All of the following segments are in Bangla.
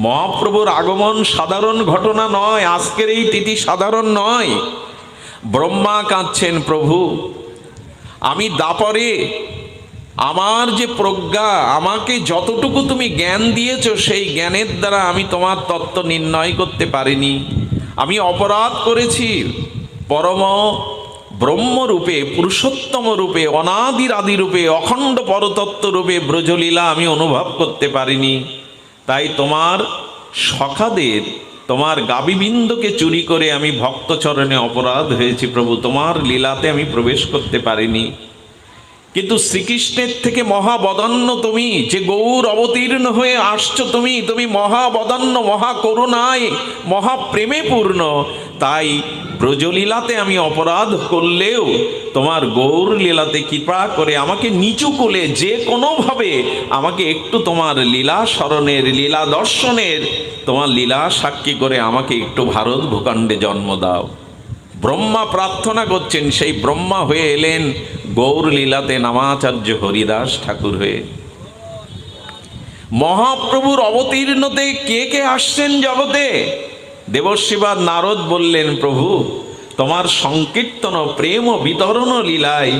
মহাপ্রভুর আগমন সাধারণ ঘটনা নয়, আজকের এই তিথি সাধারণ নয়। ব্রহ্মা কাঁদছেন, প্রভু আমি দাপরে আমার যে প্রজ্ঞা, আমাকে যতটুকু তুমি জ্ঞান দিয়েছ সেই জ্ঞানের দ্বারা আমি তোমার তত্ত্ব নির্ণয় করতে পারিনি। আমি অপরাধ করেছি। পরম ব্রহ্মরূপে, পুরুষোত্তম রূপে, অনাদির আদি রূপে, অখণ্ড পরতত্ত্ব রূপে ব্রজলীলা আমি অনুভব করতে পারিনি। তাই তোমার সখাদের, তোমার গাবিবৃন্দকে চুরি করে আমি ভক্তচরণে অপরাধ হয়েছি প্রভু, তোমার লীলাতে আমি প্রবেশ করতে পারিনি। কিন্তু শ্রীকৃষ্ণের থেকে মহাবদান্য তুমি, যে গৌর অবতীর্ণ হয়ে আসছো তুমি, তুমি মহাবদান্য, মহাকরুণায়, মহাপ্রেমে পূর্ণ। তাই ব্রজলীলাতে আমি অপরাধ করলেও তোমার গৌর লীলাতে কৃপা করে আমাকে নিচু কোলে যে কোনোভাবে আমাকে একটু তোমার লীলা স্মরণের, লীলা দর্শনের, তোমার লীলা সাক্ষী করে আমাকে একটু ভারত ভূখণ্ডে জন্ম দাও। ব্রহ্মা প্রার্থনা করছেন, সেই ব্রহ্মা হয়ে এলেন গৌর লীলাতে নামাচার্য হরিদাস ঠাকুর হয়ে। মহাপ্রভুর অবতীর্ণতে কে কে আসছেন জগতে? দেবশিবা নারদ বললেন, প্রভু তোমার সংকীর্তন প্রেম ও বিতরণ লীলায়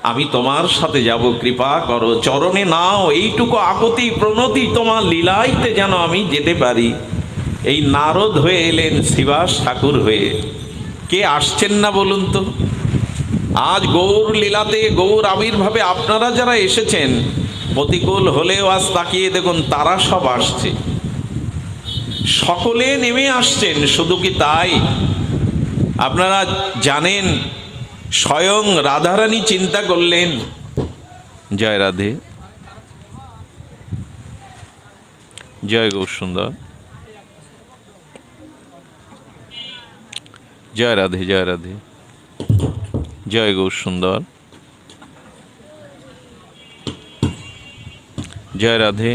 আমি তোমার সাথে যাব, কৃপা করো, চরণে নাও এইটুকু আকতি প্রণতি, তোমার লীলাইতে যেন আমি যেতে পারি। এই নারদ হয়ে এলেন শিবাস ঠাকুর হয়ে। কে আসছেন না বলুন তো? আজ গৌর লীলাতে, গৌর আবির্ভাবে আপনারা যারা এসেছেন, প্রতিকূল হলেও আজ তাকিয়ে দেখুন তারা সব আসছে, সকলে নেমে আসছেন। শুধু কি তাই? আপনারা জানেন, স্বয়ং রাধারানী চিন্তা করলেন, জয় রাধে, জয় গৌর সুন্দর, জয় রাধে, জয় রাধে, জয় গৌর সুন্দর, জয় রাধে।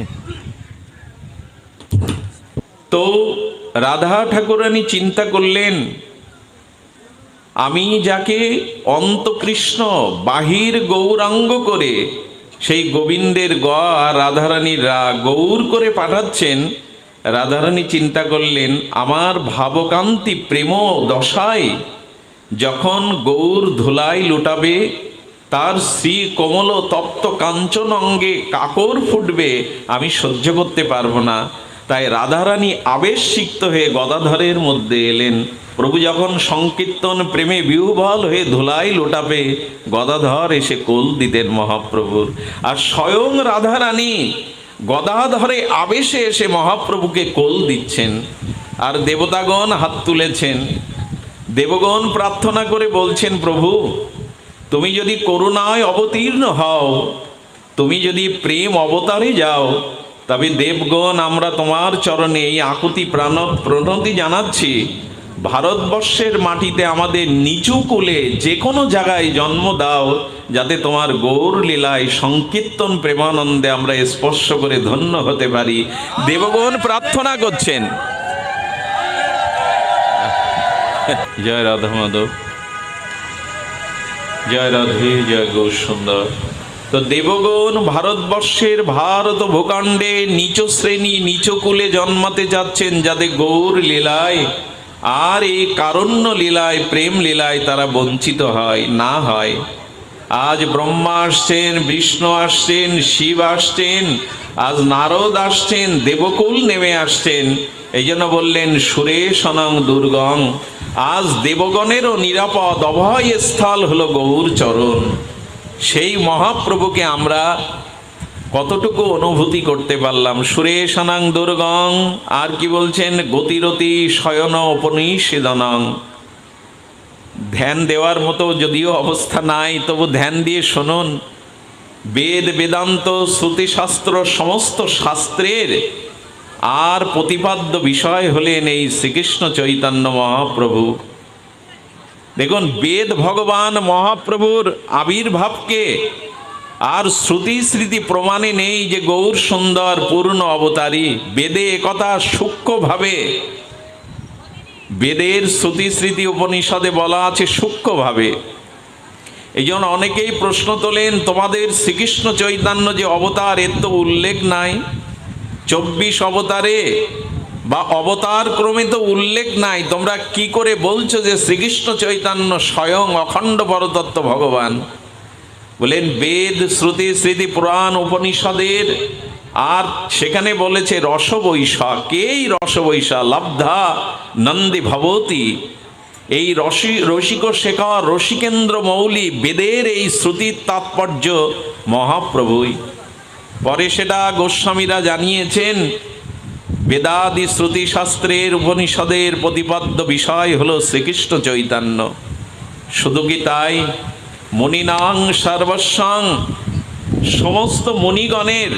তো রাধা ঠাকুরানী চিন্তা করলেন, আমি যাকে অন্তকৃষ্ণ বাহির গৌরাঙ্গ করে সেই গোবিন্দের গ আর রাধারানীর রা গৌর করে পাঠাচ্ছেন, রাধারানী চিন্তা করলেন আমার ভাবকান্তি প্রেম দশায় যখন গৌর ধুলাই লুটাবে, তার শ্রী কোমল তপ্ত কাঞ্চন অঙ্গে কাকর ফুটবে, আমি সহ্য করতে পারবো না। তাই রাধারানী আবেশসিক্ত হয়ে গদাধরের মধ্যে এলেন। প্রভু যখন সংকীর্তন প্রেমে বিহ্বল হয়ে ধুলাই লোটাবে, গদাধর এসে কোল দিতেন মহাপ্রভুর। আর স্বয়ং রাধারানী গদাধরে আবেশে এসে মহাপ্রভুকে কোল দিচ্ছেন, আর দেবতাগণ হাত তুলেছেন। দেবগণ প্রার্থনা করে বলছেন, প্রভু তুমি যদি করুণায় অবতীর্ণ হও, তুমি যদি প্রেম অবতারে যাও, তবে দেবগণ আমরা তোমার চরণে এই আকুতি প্রণতি জানাচ্ছি, ভারতবর্ষের মাটিতে আমাদের নিচু কুলে যে কোনো জায়গায় জন্ম দাও, যাতে তোমার গৌর লীলায় সংকীর্তন প্রেমানন্দে আমরা স্পর্শ করে ধন্য হতে পারি। দেবগণ প্রার্থনা করছেন। জয় রাধা মাধব, জয় রাধে, জয় গৌর সুন্দর। তো দেবগণ ভারতবর্ষের, ভারত ভূখণ্ডে নিচ শ্রেণী নিচ কুলে জন্মাতে যাচ্ছেন, যাতে গৌর লীলায় আর এই কারণ্য লীলায়, প্রেম লীলায় তারা বঞ্চিত হয় না হয়। আজ ব্রহ্মা আসছেন, বিষ্ণু আসছেন, শিব আসছেন, আজ নারদ আসছেন, দেবকুল নেমে আসছেন। এই জন্য বললেন সুরেশনং দুর্গং, আজ দেবগণেরও নিরাপদ অভয় স্থল হলো গৌর চরণ। সেই মহাপ্রভুকে আমরা কতটুকু অনুভূতি করতে পারলাম? সুরেশানাং দুর্গং, আর কি বলছেন? গতিরতি শয়ন উপনিষেদনং। ধ্যান দেওয়ার মতো যদিও অবস্থা নাই, তবু ধ্যান দিয়ে শুনুন। বেদ বেদান্ত শ্রুতিশাস্ত্র সমস্ত শাস্ত্রের আর প্রতিপাদ্য বিষয় হলেন এই শ্রীকৃষ্ণ চৈতন্য মহাপ্রভু। দেখুন, বেদ ভগবান মহাপ্রভুর আবির্ভাবকে আর শ্রুতি স্মৃতি প্রমাণে নেই যে গৌর সুন্দর পূর্ণ অবতারী। বেদে একথা সূক্ষ্মভাবে, বেদের শ্রুতি স্মৃতি উপনিষদে বলা আছে সূক্ষ্মভাবে। এই জন্য অনেকেই প্রশ্ন তোলেন, তোমাদের শ্রীকৃষ্ণ চৈতন্য যে অবতার, এর তো উল্লেখ নাই। 24 অবতারে বা অবতার ক্রমে তো উল্লেখ নাই, তোমরা কি করে বলছো যে শ্রীকৃষ্ণ চৈতন্য স্বয়ং অখণ্ড পরতত্ত্ব ভগবান? বলেন বেদ, শ্রুতি, স্মৃতি, পুরাণ, উপনিষদের, আর সেখানে বলেছে রসবৈষা। কেই রসবৈষা? লব্ধা নন্দী ভবতি। এই রসিক শেখর, রসিকেন্দ্র মৌলি, বেদের এই শ্রুতির তাৎপর্য মহাপ্রভুই। পরে সেটা গোস্বামীরা জানিয়েছেন, বেদাদি শ্রুতি শাস্ত্রের উপনিষদের প্রতিপাদ্য বিষয় হলো শ্রীকৃষ্ণ চৈতন্য। শুধু কি তাই? মুনিনাং সর্বস্বং, সমস্ত মুনিগণের,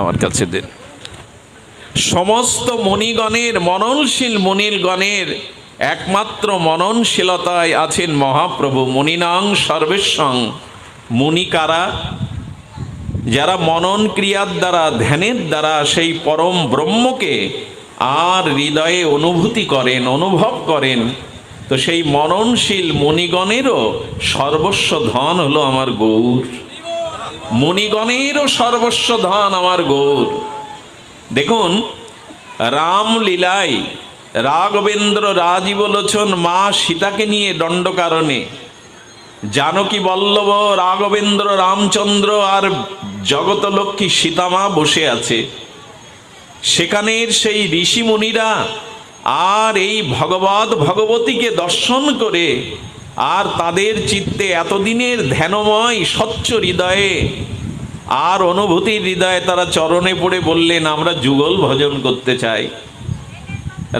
আমার কাছে দেন, সমস্ত মুনিগণের, মননশীল মুনিগণের একমাত্র মননশীলতায় আছেন মহাপ্রভু। মুনিনাং সর্বেশ্বং, মুনি কারা? যারা মনন ক্রিয়ার দ্বারা, ধ্যানের দ্বারা সেই পরম ব্রহ্মকে আর হৃদয়ে অনুভূতি করেন, অনুভব করেন। তো সেই মননশীল মুনিগণেরও সর্বস্ব ধন হলো আমার গৌর। মুনিগণেরও সর্বস্ব ধন আমার গৌর। দেখুন রামলীলায় রাঘবেন্দ্র রাজীব লোচন মা সীতাকে নিয়ে দণ্ডকারণে জানকী বল্লভ রাঘবেন্দ্র রামচন্দ্র আর জগতলক্ষ্মী সীতামা বসে আছে। সেখানের সেই ঋষি মুনিরা আর এই ভগবত ভগবতীকে দর্শন করে আর তাদের চিত্তে এতদিনের ধ্যানময় স্বচ্ছ হৃদয়ে আর অনুভূতির হৃদয়ে তারা চরণে পড়ে বললেন, আমরা যুগল ভজন করতে চাই।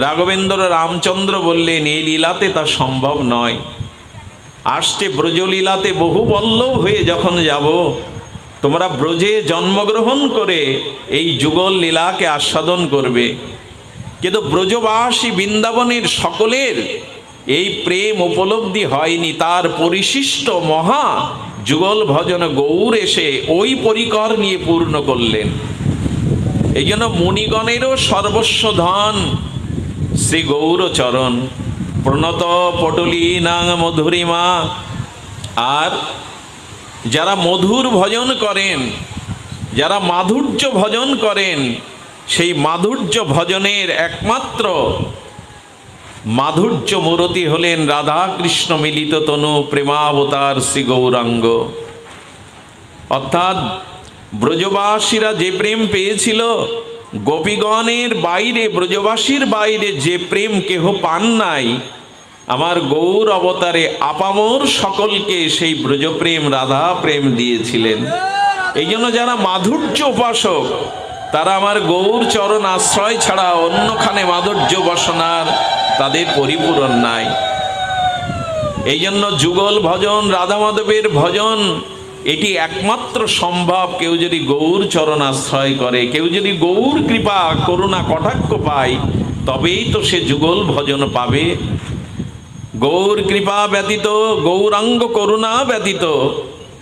রাঘবেন্দ্র রামচন্দ্র বললেন, এই লীলাতে তা সম্ভব নয়। আসছে ব্রজলীলাতে বহু বল্লভ হয়ে যখন যাব, তোমরা ব্রজে জন্মগ্রহণ করে এই যুগল লীলাকে আস্বাদন করবে। কিন্তু ব্রজবাসী বৃন্দাবনের সকলের এই প্রেম উপলব্ধি হয়নি। তার পরিশিষ্ট মহা যুগল ভজন গৌর এসে ওই পরিকর নিয়ে পূর্ণ করলেন। এই জন্য মুনিগণেরও সর্বস্ব ধন শ্রী গৌরচরণ। প্রণত পটলীনাং মধুরিমা। আর যারা মধুর ভজন করেন, যারা মাধুর্য ভজন করেন, সেই মাধুর্য ভজনের একমাত্র মাধুর্য মূরতি হলেন রাধা কৃষ্ণ মিলিত তনু প্রেমাবতার শ্রী গৌরাঙ্গ। অর্থাৎ ব্রজবাসীরা যে প্রেম পেয়েছিল, গোপীগণের বাইরে, ব্রজবাসীর বাইরে যে প্রেম কেহ পান নাই, আমার গৌর অবতারে আপামর সকলকে সেই ব্রজপ্রেম রাধা প্রেম দিয়েছিলেন। এই জন্য যারা মাধুর্য উপাসক, তারা আমার গৌর চরণ আশ্রয় ছাড়া অন্যখানে মাধুর্য বসনার তাদের পরিপূরণ নাই। এই জন্য যুগল ভজন, রাধা মাধবের ভজন, এটি একমাত্র সম্ভব কেউ যদি গৌর চরণ আশ্রয় করে, কেউ যদি গৌর কৃপা করুণা কটাক্ষ পায়, তবেই তো সে যুগল ভজন পাবে। গৌর কৃপা ব্যতীত, গৌরাঙ্গ করুণা ব্যতীত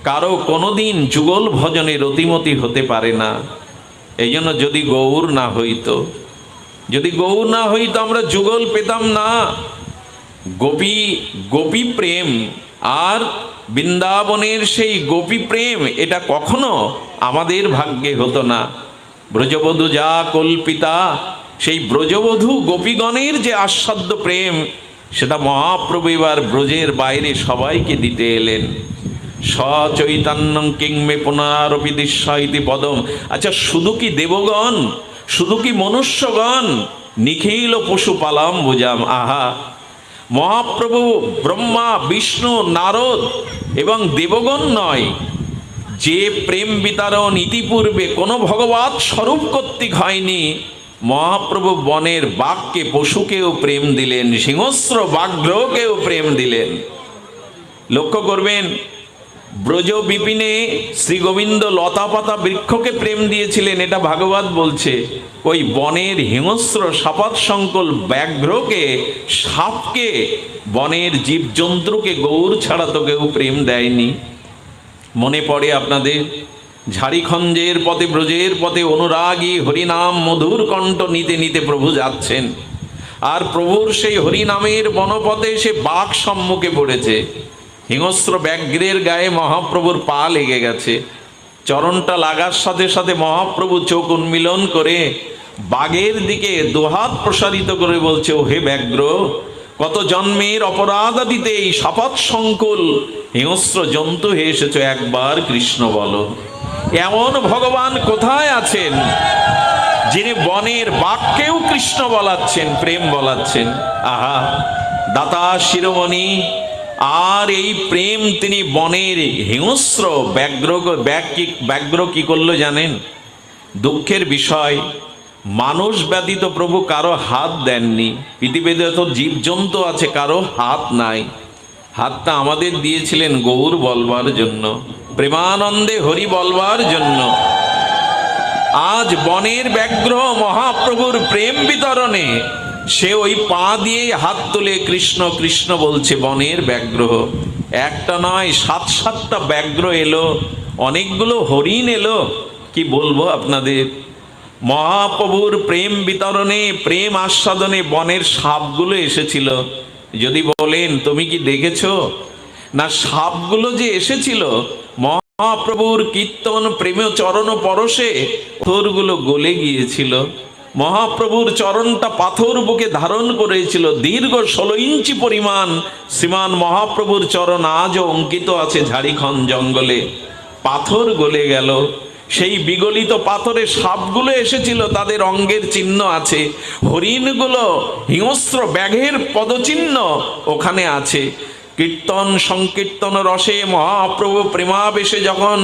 কারো কোনোদিন যুগল ভজনের অতিমতি হতে পারে না। এই জন্য যদি গৌর না হইতো, যদি গৌর না হইতো আমরা যুগল পেতাম না। গোপী প্রেম আর বৃন্দাবনের সেই গোপী প্রেম, এটা কখনো আমাদের ভাগ্যে হতো না। ব্রজবধূ যা কল্পিতা, সেই ব্রজবধূ গোপীগণের যে আস্বাদ্য প্রেম, সেটা মহাপ্রভু এবার ব্রজের বাইরে সবাইকে দিতে এলেন। সচৈতন্যং কিংমে পুনরারপি দৃশ্যইতি পদম। আচ্ছা, শুধু কি দেবগণ, শুধু কি মনুষ্যগণ? নিখিল পশুপালাম বুঝাম। আহা, মহাপ্রভু ব্রহ্মা, বিষ্ণু, নারদ এবং দেবগণ নয়, যে প্রেম বিতরণ ইতিপূর্বে কোনো ভগবৎ স্বরূপ কর্তৃক হয়নি, মহাপ্রভু বনের বাঘকে, পশুকেও প্রেম দিলেন, সিংহস্র বাঘ্রকেও প্রেম দিলেন। লক্ষ্য করবেন, ব্রজ বিপিনে শ্রী গোবিন্দ লতাপাতা বৃক্ষকে প্রেম দিয়েছিলেন, এটা ভাগবত বলছে। ওই বনের হিংস্র সাপাত সংকল ব্যাঘ্রকে, সাপকে, বনের জীবজন্তুকে গৌর ছাড়া তো কেউ প্রেম দেয়নি। মনে পড়ে আপনাদের, ঝাড়িখঞ্জের পথে, ব্রজের পথে অনুরাগী হরিনাম মধুর কণ্ঠ নিতে নিতে প্রভু যাচ্ছেন, আর প্রভুর সেই হরিনামের বনপথে সে বাঘ সম্মুখে পড়েছে। হিংস্র ব্যাঘ্রের গায়ে মহাপ্রভুর পা লেগে গেছে। চরণটা লাগার সাথে সাথে মহাপ্রভু চোখ উন্মিলন করে বাঘের দিকে দুহাত প্রসারিত করে বলছে, ও হে ব্যাঘ্র, কত জন্মের অপরাধাদিতে এই শপথ সংকুল হিংস্র জন্তু হয়ে এসেছো, একবার কৃষ্ণ বলো। এমন ভগবান কোথায় আছেন যিনি বনের বাঘকেও কৃষ্ণ বলাচ্ছেন, প্রেম বলাচ্ছেন? আহা, দাতা শিরোমণি। আর এই প্রেম তিনি বনের হিংস্র ব্যাঘ্র কি করলো জানেন? দুঃখের বিষয়, মানুষ ব্যতীত প্রভু কারো হাত দেননি। পৃথিবীতে তো জীবজন্তু আছে, কারো হাত নাই। হাতটা আমাদের দিয়েছিলেন গৌর বলবার জন্য, প্রেমানন্দে হরি বলবার জন্য। আজ বনের ব্যাঘ্র মহাপ্রভুর প্রেম বিতরণে সে ওই পা দিয়ে হাত তুলে কৃষ্ণ কৃষ্ণ বলছে। বনের ব্যাঘ্র একটা নয়, 7-7টা ব্যাঘ্র এলো, অনেকগুলো হরিণ এলো। কি বলবো আপনাদের, মহাপ্রভুর প্রেম বিতরণে, প্রেম আস্বাদনে বনের সাপগুলো এসেছিল। যদি বলেন তুমি কি দেখেছো? না, সাপগুলো যে এসেছিল মহাপ্রভুর কীর্তন প্রেম চরণ পরশে পাথরগুলো গলে গিয়েছিল। মহাপ্রভুর চরণটা পাথর বুকে ধারণ করেছিল। দীর্ঘ 16 ইঞ্চি পরিমাণ শ্রীমান মহাপ্রভুর চরণ আজও অঙ্কিত আছে ঝাড়িখণ্ড জঙ্গলে। পাথর গলে গেল, সেই বিগলিত পাথরে সাপগুলো এসেছিল, তাদের অঙ্গের চিহ্ন আছে। হরিণগুলো হিংস্র ব্যাঘের পদচিহ্ন ওখানে আছে। কীর্তন সংকীর্তন রসে মহাপ্রভু প্রেমাবেশে যখন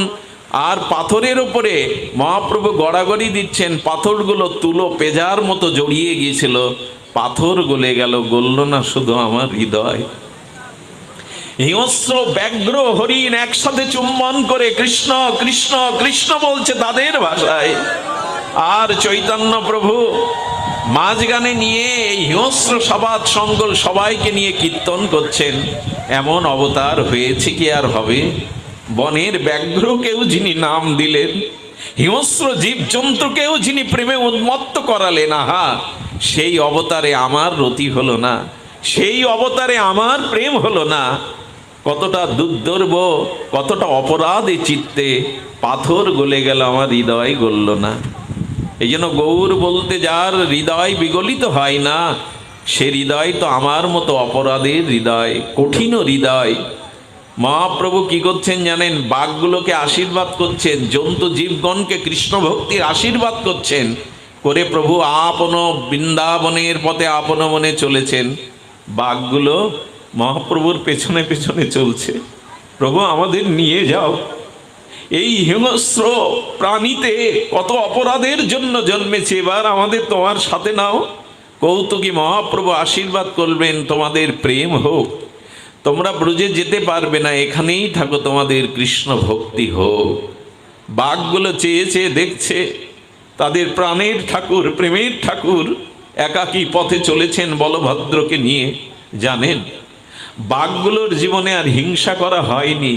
আর পাথরের উপরে মহাপ্রভু গড়াগড়ি দিচ্ছেন, পাথরগুলো তুলো পেজার মতো জড়িয়ে গিয়েছিল। পাথর গলে গেল, গলল না শুধু আমার হৃদয়। হিংস্র ব্যাঘ্র হরিণ একসাথে চুম্বন করে কৃষ্ণ কৃষ্ণ কৃষ্ণ বলছে তাদের ভাষায়। আর চৈতন্য প্রভু মাঝগানে নিয়ে এই হিংস্র সবাদ সঙ্গল সবাইকে নিয়ে কীর্তন করছেন। এমন অবতার হয়েছে কি আর হবে? বনের ব্যাঘ্রকেও যিনি নাম দিলেন, হিংস্র জীব জন্তুকেও যিনি প্রেমে উন্মত্ত করালেন, আহা, সেই অবতারে আমার রতি হলো না, সেই অবতারে আমার প্রেম হলো না। কতটা দুর্দর্ব, কতটা অপরাধে চিত্তে পাথর গলে গেল, আমার হৃদয় গলল না। এই জন্য গৌর বলতে যার হৃদয় বিগলিত হয় না, সে হৃদয় তো আমার মতো অপরাধের হৃদয়, কঠিন হৃদয়। মহাপ্রভু কি করছেন জানেন? বাঘগুলোকে আশীর্বাদ করছেন, জন্তু জীবগণকে কৃষ্ণ ভক্তির আশীর্বাদ করছেন করে প্রভু আপন বৃন্দাবনের পথে আপন মনে চলেছেন। বাঘগুলো মহাপ্রভুর পেছনে পেছনে চলছে, প্রভু আমাদের নিয়ে যাও, এই হিংস্র প্রাণীতে কত অপরাধের জন্য জন্মেছে, এবার আমাদের তোমার সাথে নাও। কৌতুকী মহাপ্রভু আশীর্বাদ করবেন, তোমাদের প্রেম হোক, তোমরা ব্রজে যেতে পারবে না, এখানেই থাকো, তোমাদের কৃষ্ণ ভক্তি হোক। বাঘগুলো চেয়ে চেয়ে দেখছে, তাদের প্রাণের ঠাকুর, প্রেমের ঠাকুর একাকী পথে চলেছেন বলভদ্রকে নিয়ে। জানেন, বাঘগুলোর জীবনে আর হিংসা করা হয়নি।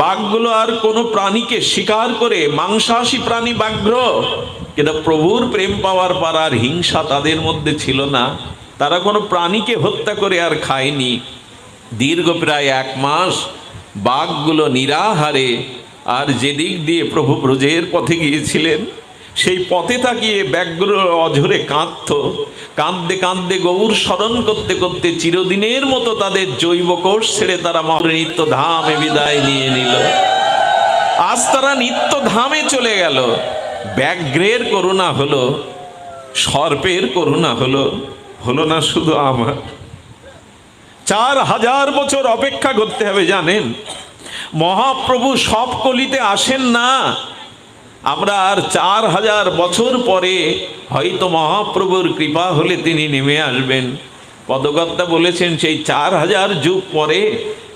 বাঘগুলো আর কোনো প্রাণীকে শিকার করে, মাংসাশী প্রাণী ব্যাঘ্র, কিন্তু প্রভুর প্রেম পাওয়ার পর আর হিংসা তাদের মধ্যে ছিল না। তারা কোনো প্রাণীকে হত্যা করে আর খায়নি। দীর্ঘ প্রায় 1 মাস বাঘগুলো নিরাহারে, আর যেদিক দিয়ে প্রভু ব্রজের পথে গিয়েছিলেন সেই পথে তাকিয়ে ব্যাঘ্র অঝরে কাঁদত। কাঁদতে কাঁদতে গৌর স্মরণ করতে করতে চিরদিনের মতো তাদের জৈব কোষ ছেড়ে তারা নিত্য ধামে বিদায় নিয়ে নিল। আজ তারা নিত্য ধামে চলে গেল। ব্যাঘ্রের করুণা হলো, সর্পের করুণা হলো, হলো না শুধু আমার। 4000 বছর অপেক্ষা করতে হবে জানেন। মহাপ্রভু সব কলিতে আসেন না। আমরা আর 4000 বছর পরে হয়তো মহাপ্রভুর কৃপা হলে তিনি নেমে আসবেন। পদকর্তা বলেছেন সেই 4000 যুগ পরে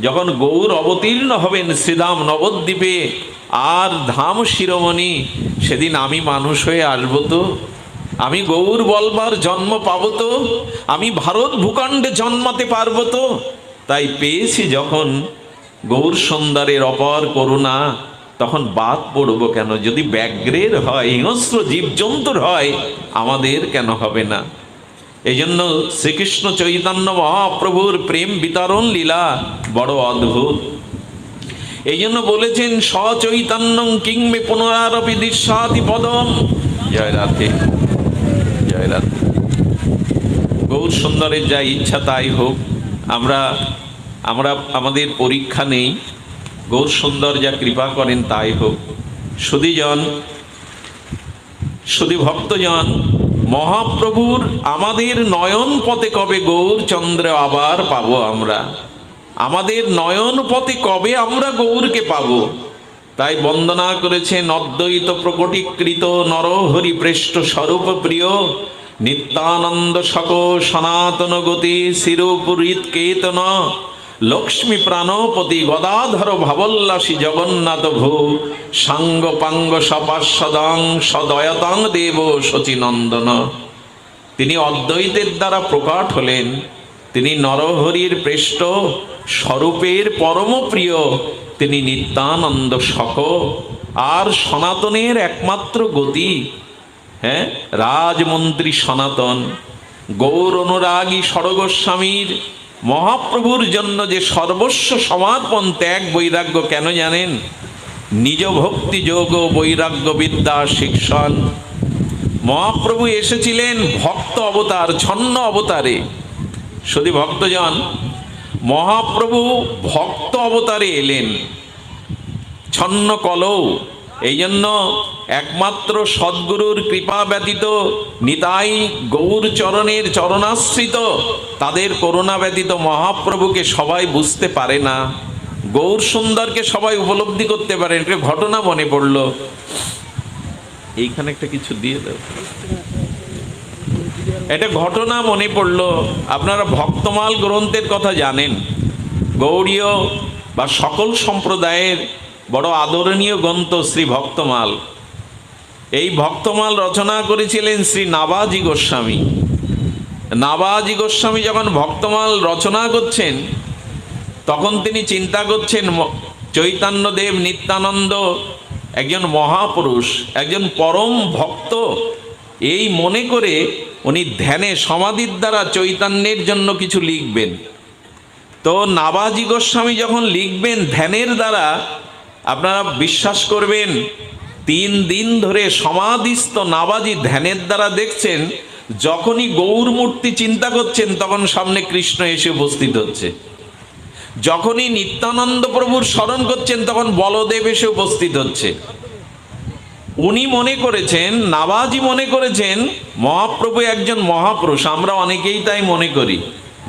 যখন গৌর অবতীর্ণ হবেন শ্রীধাম নবদ্বীপে আর ধাম শিরোমণি, সেদিন আমি মানুষ হয়ে আসবো তো, আমি গৌর বলবার জন্ম পাবো তো, আমি ভারত ভূখণ্ডে জন্মাতে পারবো তো। তাই পেয়েছি যখন গৌর সুন্দরের অপার করুণা, তখন বাদ পড়বো কেন? যদি ব্যাঘ্রের হয়, হিংস্র জীবজন্তুর হয়, আমাদের কেন হবে না? এই জন্য শ্রীকৃষ্ণ চৈতন্য মহাপ্রভুর প্রেম বিতরণ লীলা বড় অদ্ভুত। এই জন্য বলেছেন সচৈতন্যং কিংমে পুনরারপি দৃশ্যাতি পদম। জয় রাধে, জয় রাধে। গৌর সুন্দরের যা ইচ্ছা তাই হোক, আমরা আমাদের পরীক্ষা নেই, গৌর সুন্দর যা কৃপা করেন তাই হোক। সুধীজন, সুধী ভক্তজন, মহাপ্রভুর আমাদের নয়ন পথে কবে গৌরচন্দ্র আবার পাবো আমরা? আমাদের নয়ন পথে কবে আমরা গৌরকে পাবো? তাই বন্দনা করেছেন অদ্বৈত প্রকটীকৃত নরহরি পৃষ্ঠ স্বরূপ প্রিয় নিত্যানন্দ সক সনাতন গতি শিরোপুরিত কেতন লক্ষ্মী প্রাণপতি গদাধর ভাবল্লাসী জগন্নাথ ভূ সাঙ্গ পাঙ্গ সপার্ষদং সদয়তং দেব শচীনন্দন। তিনি অদ্বৈতের দ্বারা প্রকট হলেন, তিনি নরহরির পৃষ্ঠ স্বরূপের পরম প্রিয়, তিনি নিত্যানন্দ সক আর সনাতনের একমাত্র গতি। হ্যাঁ, রাজমন্ত্রী সনাতন গৌর অনুরাগী সরগোস্বামীর মহাপ্রভুর জন্য যে সর্বস্ব সমর্পণ ত্যাগ বৈরাগ্য, কেন জানেন? নিজ ভক্তি যোগ বৈরাগ্য বিদ্যা শিক্ষণ। মহাপ্রভু এসেছিলেন ভক্ত অবতার, ছন্ন অবতারে। শুধু ভক্তজন, মহাপ্রভু ভক্ত অবতারে এলেন, ছন্ন কলৌ। এই জন্য একমাত্র সদ্গুরুর কৃপা ব্যতীত, নিতাই গৌর চরণের চরণাশ্রিত, তাদের করুণা ব্যতীত মহাপ্রভুকে সবাই বুঝতে পারে না, গৌর সুন্দরকে সবাই উপলব্ধি করতে পারে। একটা ঘটনা মনে পড়ল, এইখানে একটা কিছু দিয়ে দাও। এটা ঘটনা মনে পড়ল, আপনারা ভক্তমাল গ্রন্থের কথা জানেন। গৌড়ীয় বা সকল সম্প্রদায়ের বড় আদরণীয় গ্রন্থ শ্রী ভক্তমাল। এই ভক্তমাল রচনা করেছিলেন শ্রী নাবাজি গোস্বামী। নাবাজি গোস্বামী যখন ভক্তমাল রচনা করছেন, তখন তিনি চিন্তা করছেন চৈতন্যদেব নিত্যানন্দ একজন মহাপুরুষ, একজন পরম ভক্ত, এই মনে করে উনি ধ্যানে সমাধির দ্বারা চৈতন্যের জন্য কিছু লিখবেন। তো নাবাজি গোস্বামী যখন লিখবেন ধ্যানের দ্বারা, আপনারা বিশ্বাস করবেন 3 দিন ধরে সমাধিস্থ নাবাজি ধ্যানের দ্বারা দেখছেন, যখনই গৌর মূর্তি চিন্তা করছেন তখন সামনে কৃষ্ণ এসে উপস্থিত হচ্ছে। যখনই নিত্যানন্দ প্রভুর স্মরণ করছেন তখন বলদেব এসে উপস্থিত হচ্ছে। উনি মনে করেছেন, নাবাজি মনে করেছেন মহাপ্রভু একজন মহাপুরুষ। আমরা অনেকেই তাই মনে করি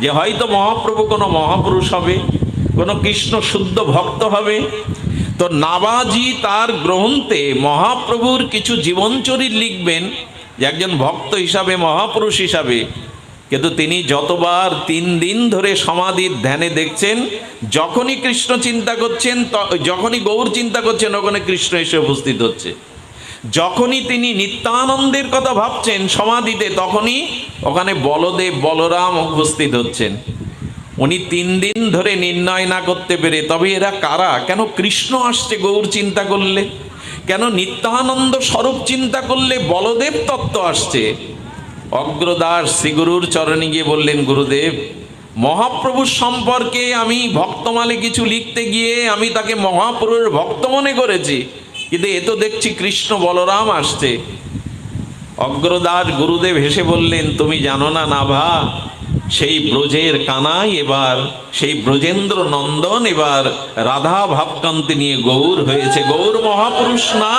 যে হয়তো মহাপ্রভু কোনো মহাপুরুষ হবে, কোনো কৃষ্ণ শুদ্ধ ভক্ত হবে। তো নাবাজি তার গ্রন্থে মহাপ্রভুর কিছু জীবনচরিত লিখবেন যে একজন ভক্ত হিসাবে, মহাপুরুষ হিসাবে। কিন্তু তিনি যতবার 3 দিন ধরে সমাধির ধ্যানে দেখছেন, যখনই কৃষ্ণ চিন্তা করছেন, যখনই গৌর চিন্তা করছেন, ওখানে কৃষ্ণ এসে উপস্থিত হচ্ছে। যখনই তিনি নিত্যানন্দের কথা ভাবছেন সমাধিতে, তখনই ওখানে বলদেব বলরাম উপস্থিত হচ্ছেন। উনি 3 দিন ধরে নির্ণয় না করতে পেরে, তবে এরা কারা, কেন কৃষ্ণ আসছে গৌর চিন্তা করলে, কেন নিত্যানন্দ স্বরূপ চিন্তা করলে বলদেব তত্ত্ব আসছে। অগ্রদাস শ্রীগুরুর চরণে গিয়ে বললেন, গুরুদেব, মহাপ্রভুর সম্পর্কে আমি ভক্তমালে কিছু লিখতে গিয়ে আমি তাকে মহাপ্রভুর ভক্ত মনে করেছি, কিন্তু এ তো দেখছি কৃষ্ণ বলরাম আসছে। অগ্রদাস গুরুদেব হেসে বললেন, তুমি জানো না নাভা, সেই ব্রজের কানাই এবার, সেই ব্রজেন্দ্র নন্দন এবার রাধা ভাবকান্তি নিয়ে গৌর হয়েছে। গৌর মহাপুরুষ না,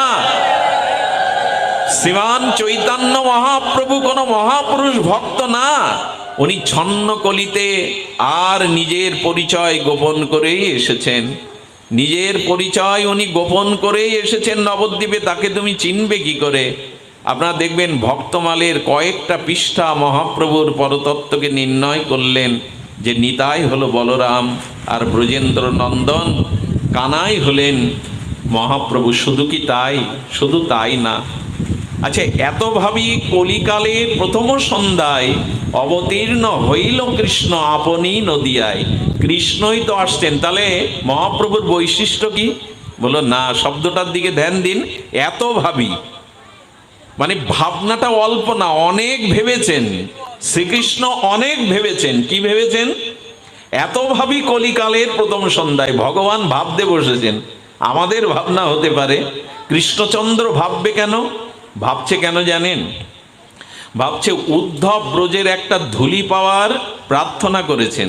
শ্রীমান চৈতন্য মহাপ্রভু কোনো মহাপুরুষ ভক্ত না। উনি ছন্ন কলিতে আর নিজের পরিচয় গোপন করেই এসেছেন। নিজের পরিচয় উনি গোপন করেই এসেছেন নবদ্বীপে। তাকে তুমি চিনবে কি করে? আপনারা দেখবেন ভক্তমালের কয়েকটা পৃষ্ঠা মহাপ্রভুর পরতত্ত্বকে নির্ণয় করলেন যে নিতাই হলো বলরাম আর ব্রজেন্দ্র নন্দন কানাই হলেন মহাপ্রভু। শুধু কি তাই? শুধু তাই না। আচ্ছা, এত ভাবি কলিকালের প্রথম সন্ধ্যায় অবতীর্ণ হইল কৃষ্ণ আপনি নদিয়ায়। কৃষ্ণই তো আসছেন, তাহলে মহাপ্রভুর বৈশিষ্ট্য কি? বলো না, শব্দটার দিকে ধ্যান দিন। এত ভাবি মানে ভাবনাটা অল্প না, অনেক ভেবেছেন শ্রীকৃষ্ণ, অনেক ভেবেছেন। কি ভেবেছেন? এত ভাবি কলিকালের প্রথম সন্ধ্যায়। ভগবান ভাবতে বসেছেন। আমাদের ভাবনা হতে পারে, কৃষ্ণচন্দ্র ভাববে কেন? ভাবছে কেন জানেন? ভাবছে উদ্ধব ব্রজের একটা ধূলি পাওয়ার প্রার্থনা করেছেন,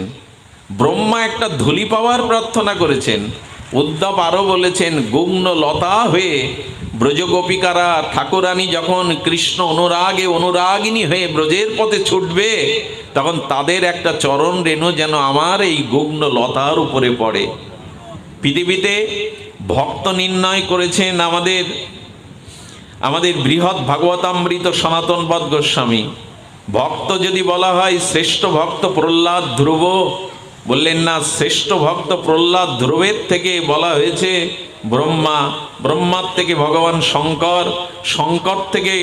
ব্রহ্মা একটা ধূলি পাওয়ার প্রার্থনা করেছেন। উদ্ধব আরো বলেছেন, গুগ্ন লতা হয়ে ব্রজগোপিকারা ঠাকুরানী যখন কৃষ্ণ অনুরাগে অনুরাগিনী হয়ে ব্রজের পথে ছুটবে, তখন তাদের একটা চরণ রেণু যেন আমার এই গুগ্ন লতার উপরে পড়ে। পৃথিবীতে ভক্ত নির্ণয় করেছেন আমাদের বৃহৎ ভাগবতামৃত সনাতন পদ গোস্বামী। ভক্ত যদি বলা হয় শ্রেষ্ঠ ভক্ত প্রহ্লাদ ধ্রুব, বললেন না, শ্রেষ্ঠ ভক্ত প্রহ্লাদ ধ্রুবের থেকে বলা হয়েছে ব্রহ্মা, ব্রহ্মার থেকে ভগবান শঙ্কর, শঙ্কর থেকে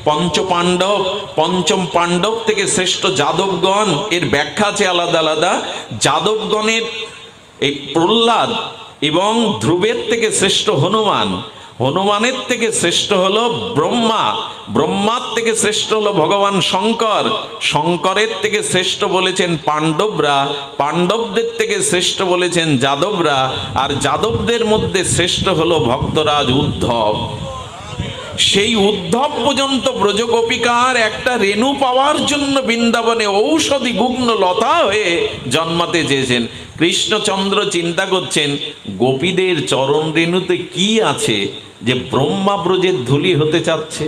পঞ্চপাণ্ডব, পঞ্চম পাণ্ডব থেকে শ্রেষ্ঠ যাদবগণ। এর ব্যাখ্যা আছে আলাদা আলাদা। যাদবগণের এই প্রহ্লাদ এবং ধ্রুবের থেকে শ্রেষ্ঠ হনুমান, হনুমানের থেকে শ্রেষ্ঠ হলো ব্রহ্মা, ব্রহ্মার থেকে শ্রেষ্ঠ হলো ভগবান শঙ্কর, শঙ্করের থেকে শ্রেষ্ঠ বলেছেন পাণ্ডবরা, পাণ্ডবদের থেকে শ্রেষ্ঠ বলেছেন যাদবরা, আর যাদবদের মধ্যে শ্রেষ্ঠ হলো ভক্তরাজ উদ্ধব। সেই উদ্ধব পর্যন্ত ব্রজগোপিকার একটা রেণু পাওয়ার জন্য বৃন্দাবনে ঔষধি গুগ্ন লতা হয়ে জন্মাতে চেয়েছেন। কৃষ্ণচন্দ্র চিন্তা করছেন, গোপীদের চরণ রেণুতে কি আছে যে ব্রহ্মা ব্রজের ধূলি হতে চাচ্ছে?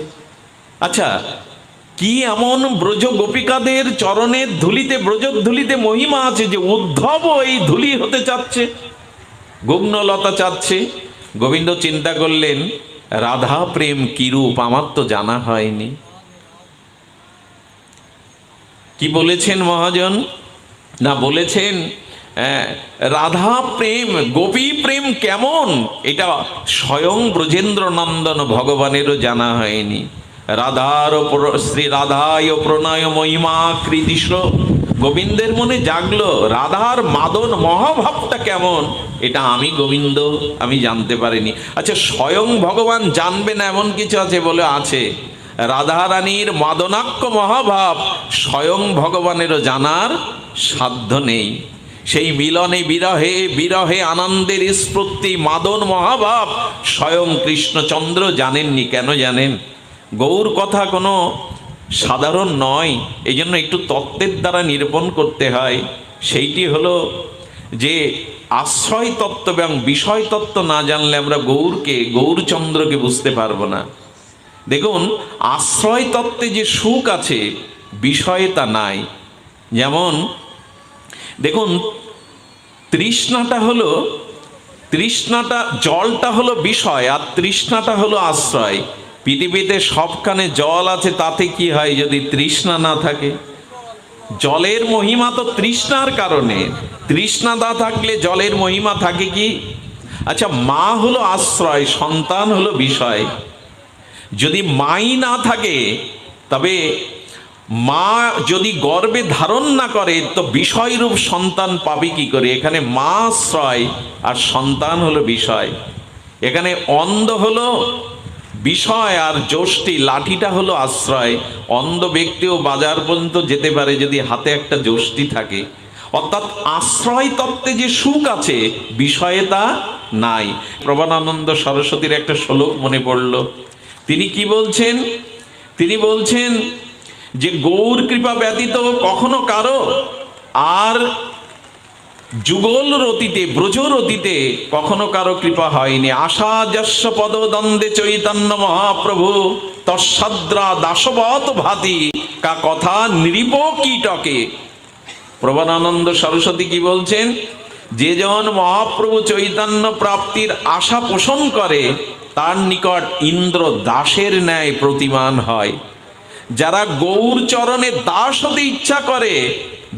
আচ্ছা, কি এমন ব্রজ গোপিকাদের চরণের ধুলিতে, ব্রজর ধুলিতে মহিমা আছে যে উদ্ধব এই ধুলি হতে চাচ্ছে, গুগ্নলতা চাচ্ছে? গোবিন্দ চিন্তা করলেন, রাধা প্রেম কিরূপ আমার তো জানা হয়নি। কি বলেছেন মহাজন? না, বলেছেন রাধা প্রেম, গোপী প্রেম কেমন এটা স্বয়ং ব্রজেন্দ্র নন্দন ভগবানেরও জানা হয়নি। শ্রী রাধায় প্রণয় মহিমা কৃতিশ, গোবিন্দের মনে জাগলো রাধার মাদন মহাভাবটা কেমন, এটা আমি গোবিন্দ আমি জানতে পারিনি। আচ্ছা, স্বয়ং ভগবান জানবে না এমন কিছু আছে? বলে আছে। রাধারানীর মাদনাক্য মহাভাব স্বয়ং ভগবানেরও জানার সাধ্য নেই। সেই মিলনে বিরহে, বিরহে আনন্দের স্ফূর্তি, মাদন মহাভাব স্বয়ং কৃষ্ণচন্দ্র জানেননি। কেন জানেন? গৌর কথা কোনো সাধারণ নয়, এই জন্য একটু তত্ত্বের দ্বারা নিরূপণ করতে হয়। সেইটি হলো যে আশ্রয় তত্ত্ব এবং বিষয় তত্ত্ব না জানলে আমরা গৌরচন্দ্রকে বুঝতে পারবো না। দেখুন, আশ্রয় তত্ত্বে যে সুখ আছে বিষয়ে তা নাই। যেমন দেখুন, তৃষ্ণাটা জলটা হলো বিষয় আর তৃষ্ণাটা হলো আশ্রয়। পৃথিবীতে সবখানে জল আছে, তাতে কি হয় যদি তৃষ্ণা না থাকে? জলের মহিমা তো তৃষ্ণার কারণে, তৃষ্ণা না থাকলে জলের মহিমা থাকে কি? আচ্ছা, মা হলো আশ্রয়, সন্তান হলো বিষয়। যদি মাই না থাকে, তবে মা যদি গর্ভে ধারণ না করে তো বিষয়রূপ সন্তান পাবে কি করে? এখানে মা আশ্রয় আর সন্তান হলো বিষয়। এখানে অন্ধ হলো বিষয় আর যষ্টি, লাঠিটা হলো আশ্রয়। অন্ধ ব্যক্তিও বাজার পর্যন্ত যেতে পারে যদি হাতে একটা যষ্টি থাকে। অর্থাৎ আশ্রয় তত্ত্বে যে সুখ আছে বিষয়ে তা নাই। প্রবানানন্দ সরস্বতীর একটা শ্লোক মনে পড়ল। তিনি কি বলছেন? তিনি বলছেন যে গৌর কৃপা ব্যতীত কখনো কারো আর যুগল রতিতে, ব্রজ রতিতে কখনো কারো কৃপা হয়নি। আশা যস্য পদদ্বন্দ্বে চৈতন্য মহাপ্রভু তৎসাদ্রা দাসবত ভাতি কা কথা নৃপ কীটকে। প্রবানানন্দ সরস্বতী কি বলছেন? যে জন মহাপ্রভু চৈতন্য প্রাপ্তির আশা পোষণ করে তার নিকট ইন্দ্র দাসের ন্যায় প্রতিমান হয়। যারা গৌর চরণে দাস হতে ইচ্ছা করে,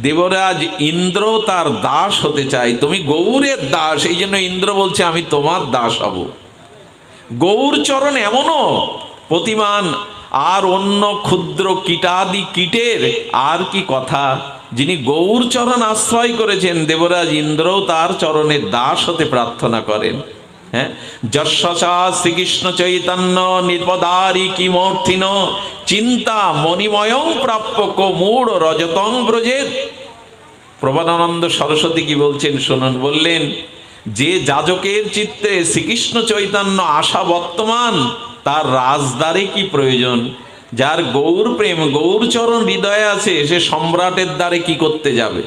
দেবরাজ ইন্দ্র তার দাস হতে চায়। তুমি গৌরের দাস, এই জন্য ইন্দ্র বলছে আমি তোমার দাস হব। গৌর চরণ এমনও প্রতিমান। আর অন্য ক্ষুদ্র কীটাদি কীটের আর কি কথা? যিনি গৌর চরণ আশ্রয় করেছেন, দেবরাজ ইন্দ্রও তার চরণের দাস হতে প্রার্থনা করেন। হ্যাঁ, যশসা শ্রীকৃষ্ণ চৈতন্য নির্পদারি কিমর্থিন চিন্তা মণিময়ং প্রাপ্য কো মূঢ় রজতং ব্রজের। প্রভাদানন্দ সরস্বতী কি বলছেন শুনুন। বললেন, যে যাজকের চিত্তে শ্রীকৃষ্ণ চৈতন্য আশা বর্তমান, তার রাজদ্বারে কি প্রয়োজন? যার গৌর প্রেম গৌরচরণ হৃদয়ে আছে, সে সম্রাটের দ্বারে কি করতে যাবে?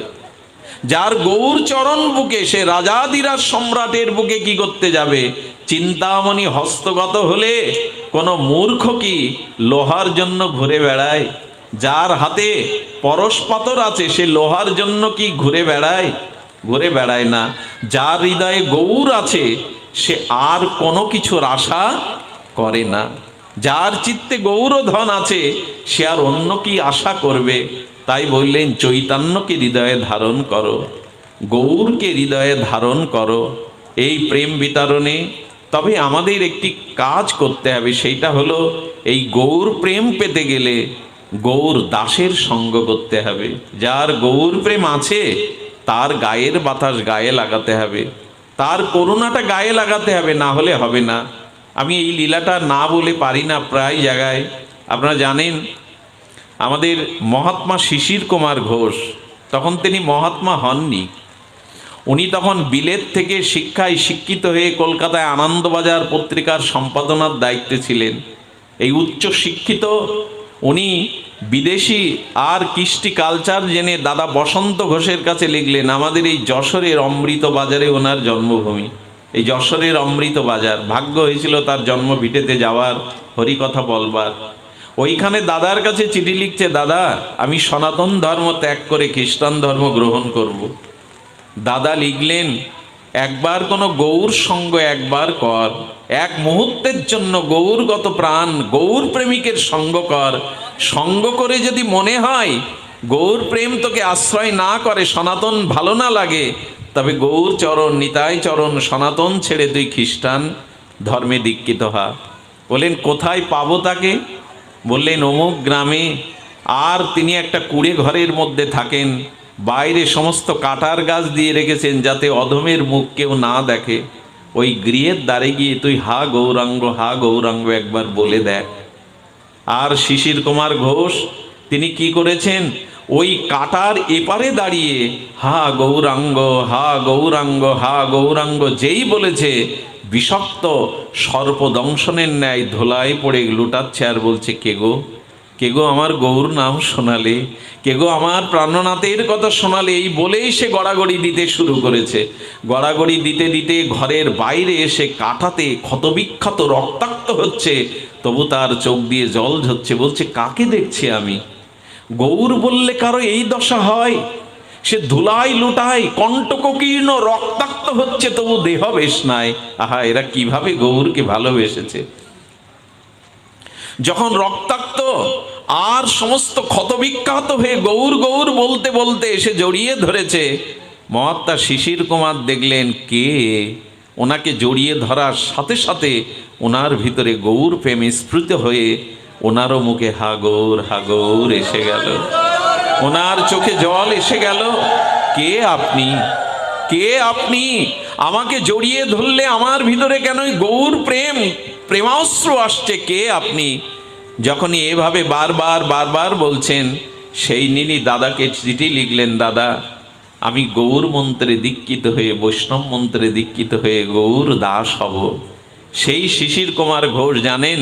যার গৌর চরণ বুকে, সে রাজাদিরাজ সম্রাটের বুকে কি করতে যাবে? চিন্তামণি হস্তগত হলে কোনো মূর্খ কি লোহার জন্য ঘুরে বেড়ায়? যার হাতে পরশপাতর আছে, সে লোহার জন্য কি ঘুরে বেড়ায়? ঘুরে বেড়ায় না। যার হৃদয়ে গৌর আছে, সে আর কোনো কিছুর আশা করে না। যার চিত্তে গৌরধন আছে, সে আর অন্য কি আশা করবে? তাই বললেন, চৈতন্যকে হৃদয়ে ধারণ করো, গৌরকে হৃদয়ে ধারণ করো এই প্রেম বিতরণে। তবে আমাদের একটি কাজ করতে হবে, সেইটা হলো এই গৌর প্রেম পেতে গেলে গৌর দাসের সঙ্গ করতে হবে। যার গৌর প্রেম আছে, তার গায়ের বাতাস গায়ে লাগাতে হবে, তার করুণাটা গায়ে লাগাতে হবে, না হলে হবে না। আমি এই লীলাটা না বলে পারি না প্রায় জায়গায়। আপনারা জানেন, আমাদের মহাত্মা শিশির কুমার ঘোষ, তখন তিনি মহাত্মা হননি। উনি তখন বিলেত থেকে শিক্ষায় শিক্ষিত হয়ে কলকাতায় আনন্দবাজার পত্রিকার সম্পাদনার দায়িত্বে ছিলেন। এই উচ্চ শিক্ষিত উনি বিদেশি আর কৃষ্টি কালচার জেনে দাদা বসন্ত ঘোষের কাছে লিখলেন, আমাদের এই যশোরের অমৃত বাজারে ওনার জন্মভূমি। এই যশোরের অমৃত বাজার, ভাগ্য হয়েছিল তার জন্ম ভিটেতে যাওয়ার, হরিকথা বলবার। ওইখানে দাদার কাছে চিঠি লিখছে, দাদা আমি সনাতন ধর্ম ত্যাগ করে খ্রিস্টান ধর্ম গ্রহণ করব। দাদা লিখলেন, একবার কোনো গৌর সঙ্গ একবার কর, এক মুহূর্তের জন্য গৌরগত প্রাণ গৌর প্রেমিকের সঙ্গ কর। সঙ্গ করে যদি মনে হয় গৌর প্রেম তোকে আশ্রয় না করে, সনাতন ভালো না লাগে, তবে গৌর চরণ নিতাই চরণ সনাতন ছেড়ে তুই খ্রিস্টান ধর্মে দীক্ষিত হা। বললেন, কোথায় পাবো তাকে? বললেন, অমুক গ্রামে। আর তিনি একটা কুড়ে ঘরের মধ্যে থাকেন, বাইরে সমস্ত কাটার গাছ দিয়ে রেখেছেন যাতে অধমের মুখ কেউ না দেখে। ওই গৃহের দ্বারে গিয়ে তুই হা গৌরাঙ্গ হা গৌরাঙ্গ একবার বলে দেখ। আর শিশির কুমার ঘোষ তিনি কি করেছেন, ওই কাটার এপারে দাঁড়িয়ে হা গৌরাঙ্গ হা গৌরাঙ্গ হা গৌরাঙ্গ যেই বলেছে, বিষাক্ত সর্পদংশনের ন্যায় ধোলায় পড়ে লুটাচ্ছে আর বলছে, কে গো, কে গো আমার গৌর নাম শোনালে, কে গো আমার প্রাণনাথের কথা শোনালে। এই বলেই সে গড়াগড়ি দিতে শুরু করেছে। গড়াগড়ি দিতে দিতে ঘরের বাইরে এসে কাটাতে ক্ষতবিক্ষত রক্তাক্ত হচ্ছে, তবু তার চোখ দিয়ে জল ঝরছে। বলছে, কাকে দেখছি আমি? গৌর বললে কারো এই দশা হয়? সে ধুলাই লুটাই কণ্টকীর্ণ রক্তাক্ত হচ্ছে, তবু দেহ বেশ নাই। আহা, এরা কিভাবে গৌরকে ভালোবেসেছে! যখন রক্তাক্ত আর সমস্ত ক্ষতবিক্ষত হয়ে গৌর গৌর বলতে বলতে এসে জড়িয়ে ধরেছে, মহাত্মা শিশির কুমার দেখলেন কে। ওনাকে জড়িয়ে ধরার সাথে সাথে ওনার ভিতরে গৌর প্রেমে স্ফুরিত হয়ে ওনারও মুখে হা গৌর এসে গেল, ওনার চোখে জল এসে গেল। কে আপনি? কে আপনি? আমাকে জড়িয়ে ধরলে আমার ভিতরে কেন গৌর প্রেম প্রেমাশ্রু আসছে? কে আপনি? যখনই এভাবে বারবার বারবার বলছেন, সেই নীলি দাদাকে চিঠি লিখলেন, দাদা আমি গৌর মন্ত্রে দীক্ষিত হয়ে বৈষ্ণব মন্ত্রে দীক্ষিত হয়ে গৌর দাস হব। সেই শিশির কুমার ঘোষ জানেন,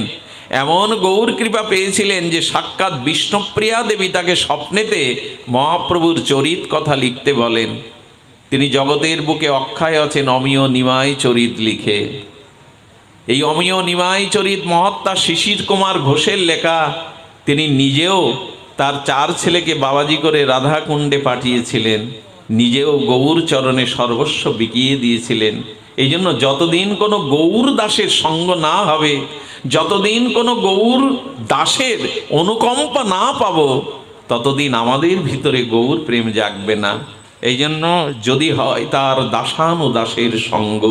এমন গৌর কৃপা পেয়েছিলেন যে সাক্ষাৎ বিষ্ণুপ্রিয়া দেবী তাকে স্বপ্নেতে মহাপ্রভুর চরিত কথা লিখতে বলেন। তিনি জগতের বুকে অক্ষয় আছেন অমিয় নিমাই চরিত লিখে। এই অমিয় নিমাই চরিত মহাত্মা শিশির কুমার ঘোষের লেখা। তিনি নিজেও তার 4 ছেলেকে বাবাজি করে রাধাকুণ্ডে পাঠিয়েছিলেন, নিজেও গৌর চরণে সর্বস্ব বিকিয়ে দিয়েছিলেন। এই জন্য যতদিন কোনো গৌর দাসের সঙ্গ না হবে, যতদিন কোনো গৌর দাসের অনুকম্পা না পাবো, ততদিন আমাদের ভিতরে গৌর প্রেম জাগবে না। এই জন্য যদি হয় তার দাসানুদাসের সঙ্গ,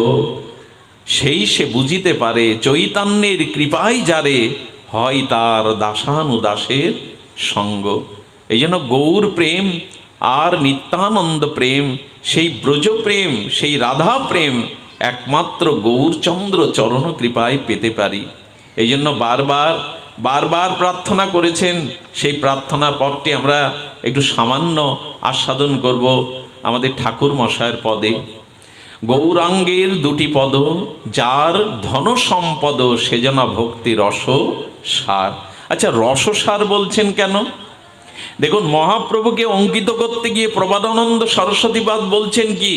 সেই সে বুঝিতে পারে চৈতন্যের কৃপায় যারে হয় তার দাসানুদাসের সঙ্গ। এই জন্য গৌর প্রেম আর নিত্যানন্দ প্রেম, সেই ব্রজ প্রেম, সেই রাধা প্রেম একমাত্র গৌরচন্দ্র চরণ কৃপায় পেতে পারি। এই জন্য বারবার বারবার প্রার্থনা করেছেন। সেই প্রার্থনার পরটি আমরা একটু সামান্য আস্বাদন করব। আমাদের ঠাকুর মশায়ের পদে, গৌরাঙ্গের দুটি পদ, যার ধন সম্পদ সেজনা ভক্তি রস সার। আচ্ছা, রসসার বলছেন কেন? দেখুন, মহাপ্রভুকে অঙ্কিত করতে গিয়ে প্রবাদানন্দ সরস্বতীপাদ বলছেন কি?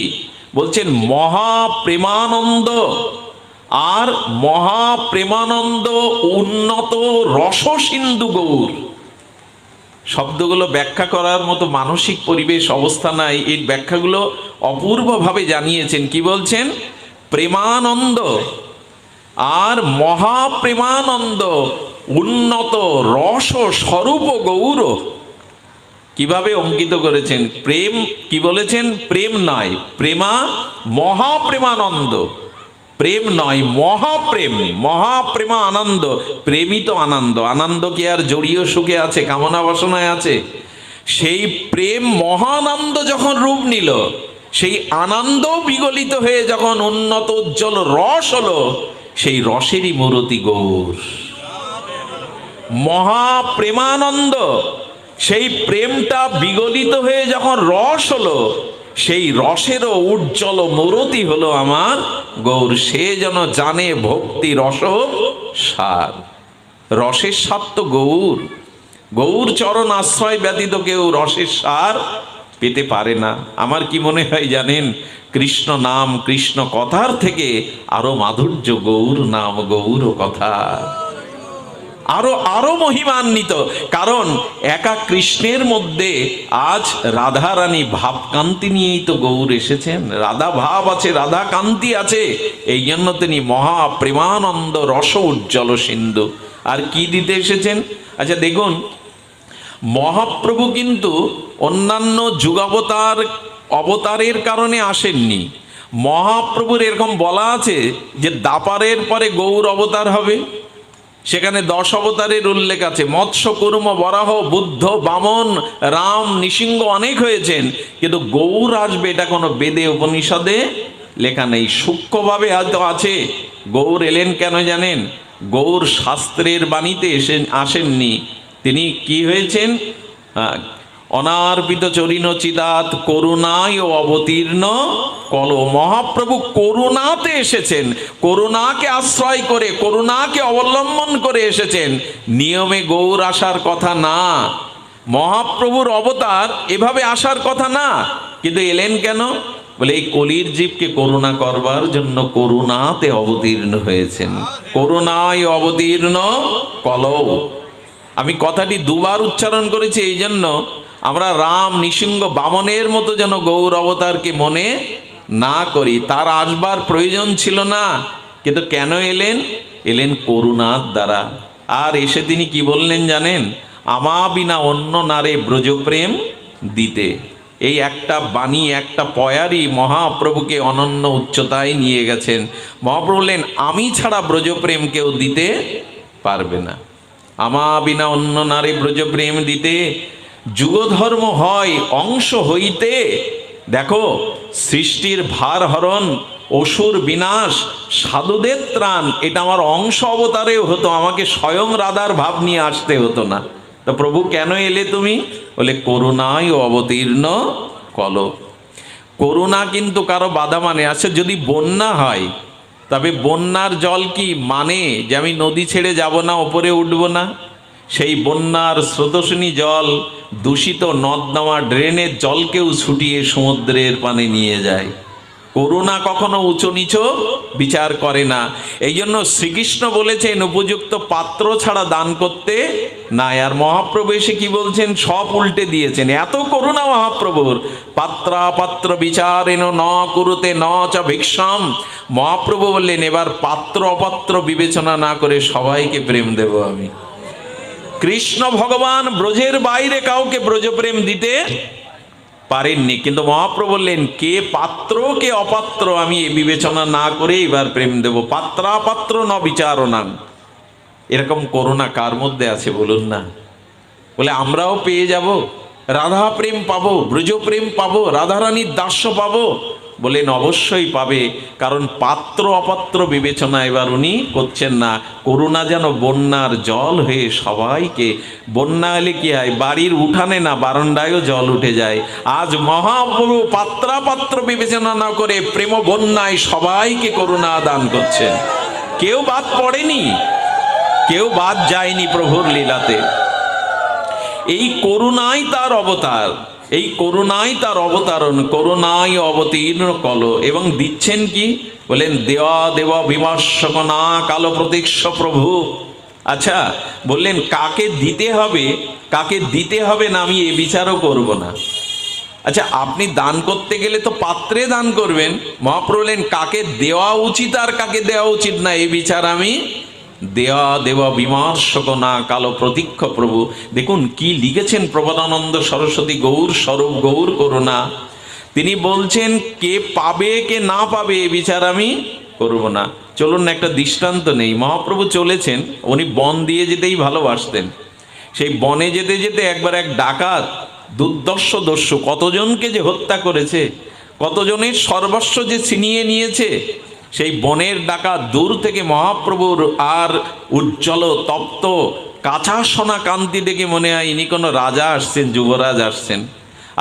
বলছেন মহাপ্রেমানন্দ, আর মহাপ্রেমানন্দ উন্নত রস সিন্ধু গৌর। শব্দগুলো ব্যাখ্যা করার মতো মানসিক পরিবেশ অবস্থা নাই, এই ব্যাখ্যাগুলো অপূর্বভাবে জানিয়েছেন। কি বলছেন? প্রেমানন্দ আর মহাপ্রেমানন্দ উন্নত রস স্বরূপ গৌর। কিভাবে অঙ্কিত করেছেন? প্রেম কি বলেছেন? প্রেম নয়, প্রেমা মহাপ্রেমানন্দ। প্রেম নয়, মহাপ্রেম, মহাপ্রেমা আনন্দ। প্রেমই তো আনন্দ। আনন্দ কি আর জড়ীয় সুখে আছে, কামনা বাসনায় আছে? সেই প্রেম মহানন্দ যখন রূপ নিল, সেই আনন্দ বিগলিত হয়ে যখন উন্নত উজ্জ্বল রস হলো, সেই রসেরই মূরতি গৌর। মহাপ্রেমানন্দ, সেই প্রেমটা বিগলিত হয়ে যখন রস হলো, সেই রসেরও উজ্জ্বল মূরতি হলো আমার গৌর। সে যেন জানে ভক্তি রস সার। রসের স্বাদ তো গৌর। গৌর চরণ আশ্রয় ব্যতীত কেউ রসের সার পেতে পারে না। আমার কি মনে হয় জানেন? কৃষ্ণ নাম, কৃষ্ণ কথার থেকে আরো মাধুর্য গৌর নাম, গৌর কথা আরো আরো মহিমান্বিত। কারণ একা কৃষ্ণের মধ্যে আজ রাধা রানী ভাবকান্তি নিয়েই তো গৌর এসেছেন। রাধা ভাব আছে, রাধা কান্তি আছে, এই জন্য তিনি মহাপ্রেমানন্দ রস উজ্জ্বল সিন্ধু। আর কি দিতে এসেছেন? আচ্ছা দেখুন, মহাপ্রভু কিন্তু অন্যান্য যুগাবতার অবতারের কারণে আসেননি। মহাপ্রভুর এরকম বলা আছে যে দাপারের পরে গৌর অবতার হবে। সেখানে 10 অবতারের উল্লেখ আছে। মৎস্য, কুর্ম, বরাহ, বুদ্ধ, বামন, রাম, নৃসিংহ অনেক হয়েছেন, কিন্তু গৌর আসবে এটা কোনো বেদে উপনিষদে লেখা নেই। সূক্ষ্মভাবে হয়তো আছে। গৌর এলেন কেন জানেন? গৌর শাস্ত্রের বাণীতে আসেননি। তিনি কি হয়েছেন? অনার্পিত চরিণ চিদাত করুণায় অবতীর্ণ কল। মহাপ্রভু করুণাতে এসেছেন, করুণাকে আশ্রয় করে, করুণাকে অবলম্বন করে এসেছেন। নিয়মে গৌর আসার কথা না, মহাপ্রভুর অবতার এভাবে আসার কথা না, কিন্তু এলেন কেন? বলে এই কলির জীবকে করুণা করবার জন্য করুণাতে অবতীর্ণ হয়েছেন। করুণায় অবতীর্ণ কলৌ। আমি কথাটি দুবার উচ্চারণ করেছি এই জন্য আমরা রাম, নৃসিংহ, বামনের মতো যেন গৌর অবতারকে মনে না করি। তার আসবার প্রয়োজন ছিল না, কিন্তু কেন এলেন? এলেন করুণার দ্বারা। আর এসে তিনি কি বললেন জানেন? আমা বিনা অন্য নারে ব্রজপ্রেম দিতে। এই একটা বাণী, একটা পয়ারই মহাপ্রভুকে অনন্য উচ্চতায় নিয়ে গেছেন। মহাপ্রভু বললেন আমি ছাড়া ব্রজপ্রেম কেউ দিতে পারবে না। আমা বিনা অন্য নারী ব্রজপ্রেম দিতে। যুগধর্ম হয় অংশ হইতে। দেখো, সৃষ্টির ভার হরণ, অসুর বিনাশ, সাধুদের ত্রাণ, এটা আমার অংশ অবতারেও হতো। আমাকে স্বয়ং রাধার ভাব নিয়ে আসতে হতো না। তো প্রভু কেন এলে তুমি? বলে করুণায় অবতীর্ণ কল। করুণা কিন্তু কারো বাধা মানে আছে। যদি বন্যা হয়, তবে বন্যার জল কি মানে যে আমি নদী ছেড়ে যাব না, ওপরে উঠবো না? সেই বন্যার স্রোতস্বিনী জল দূষিত নর্দমা ড্রেনের জলকেও ছুটিয়ে সমুদ্রের পানে নিয়ে যায়। করুণা কখনো উঁচু নিচু বিচার করে না। এই জন্য শ্রীকৃষ্ণ বলেছেন উপযুক্ত পাত্র ছাড়া দান করতে নাই। আর মহাপ্রভু এসে কি বলছেন? সব উল্টে দিয়েছেন। এত করুণা মহাপ্রভুর। পাত্রাপাত্র বিচারেন ন কুরুতে ন চ ভিক্ষাম। মহাপ্রভু বললেন এবার পাত্র অপাত্র বিবেচনা না করে সবাইকে প্রেম দেব আমি। কৃষ্ণ ভগবান ব্রজের বাইরে কাউকে ব্রজপ্রেম দিতে পারেননি, কিন্তু মহাপ্রভু বললেন কে পাত্র কে অপাত্র আমি এ বিবেচনা না করে এবার প্রেম দেব। পাত্রাপাত্র ন বিচারণাং। এরকম করুণা কার মধ্যে আছে বলুন না? বলে আমরাও পেয়ে যাব, রাধা প্রেম পাবো, ব্রজ প্রেম পাবো, রাধারানীর দাস্য পাবো। বলেন অবশ্যই পাবে, কারণ পাত্র অপাত্র বিবেচনা এবার উনি করছেন না। করুণা যেন বন্যার জল হয়ে সবাইকে, বন্যা হলে কি হয়, বাড়ির উঠানে না বারান্দায়ও জল উঠে যায়। আজ মহাপ্রভু পাত্রাপাত্র বিবেচনা না করে প্রেম বন্যায় সবাইকে করুণা দান করছেন। কেউ বাদ পড়েনি, কেউ বাদ যায়নি প্রভুর লীলাতে। এই করুণাই তার অবতার, এই করুণাই তার অবতারণ, করুণাই অবতীর্ণ কল। এবং দিচ্ছেন কি বলেন, দেওয়া দেওয়া বিমর্শক না কালো প্রতীক্ষ প্রভু। আচ্ছা বললেন কাকে দিতে হবে, কাকে দিতে হবে না আমি এ বিচারও করব না। আচ্ছা আপনি দান করতে গেলে তো পাত্রে দান করবেন, মহাপ্রভু বললেন কাকে দেওয়া উচিত আর কাকে দেওয়া উচিত না এই বিচার আমি দেওয়া দেওয়া বিমর্শক না কালো প্রতীক্ষ প্রভু। দেখুন কি লিখেছেন প্রবোধানন্দ সরস্বতী গৌর স্বরূপ গৌর করুণা। তিনি বলছেন কে পাবে কে না পাবে এ বিচার আমি করব না। চলুন একটা দৃষ্টান্ত নেই। মহাপ্রভু চলেছেন, উনি বন দিয়ে যেতেই ভালোবাসতেন। সেই বনে যেতে যেতে একবার এক ডাকাত দুর্দর্শ দস্যু কতজনকে যে হত্যা করেছে, কতজনের সর্বস্ব যে ছিনিয়ে নিয়েছে, সেই বনের ডাকাত দূর থেকে মহাপ্রভুর আর উজ্জ্বল তপ্ত কাঁচা সোনা কান্তি দেখে মনে হয় ইনি কোনো রাজা আসছেন, যুবরাজ আসছেন।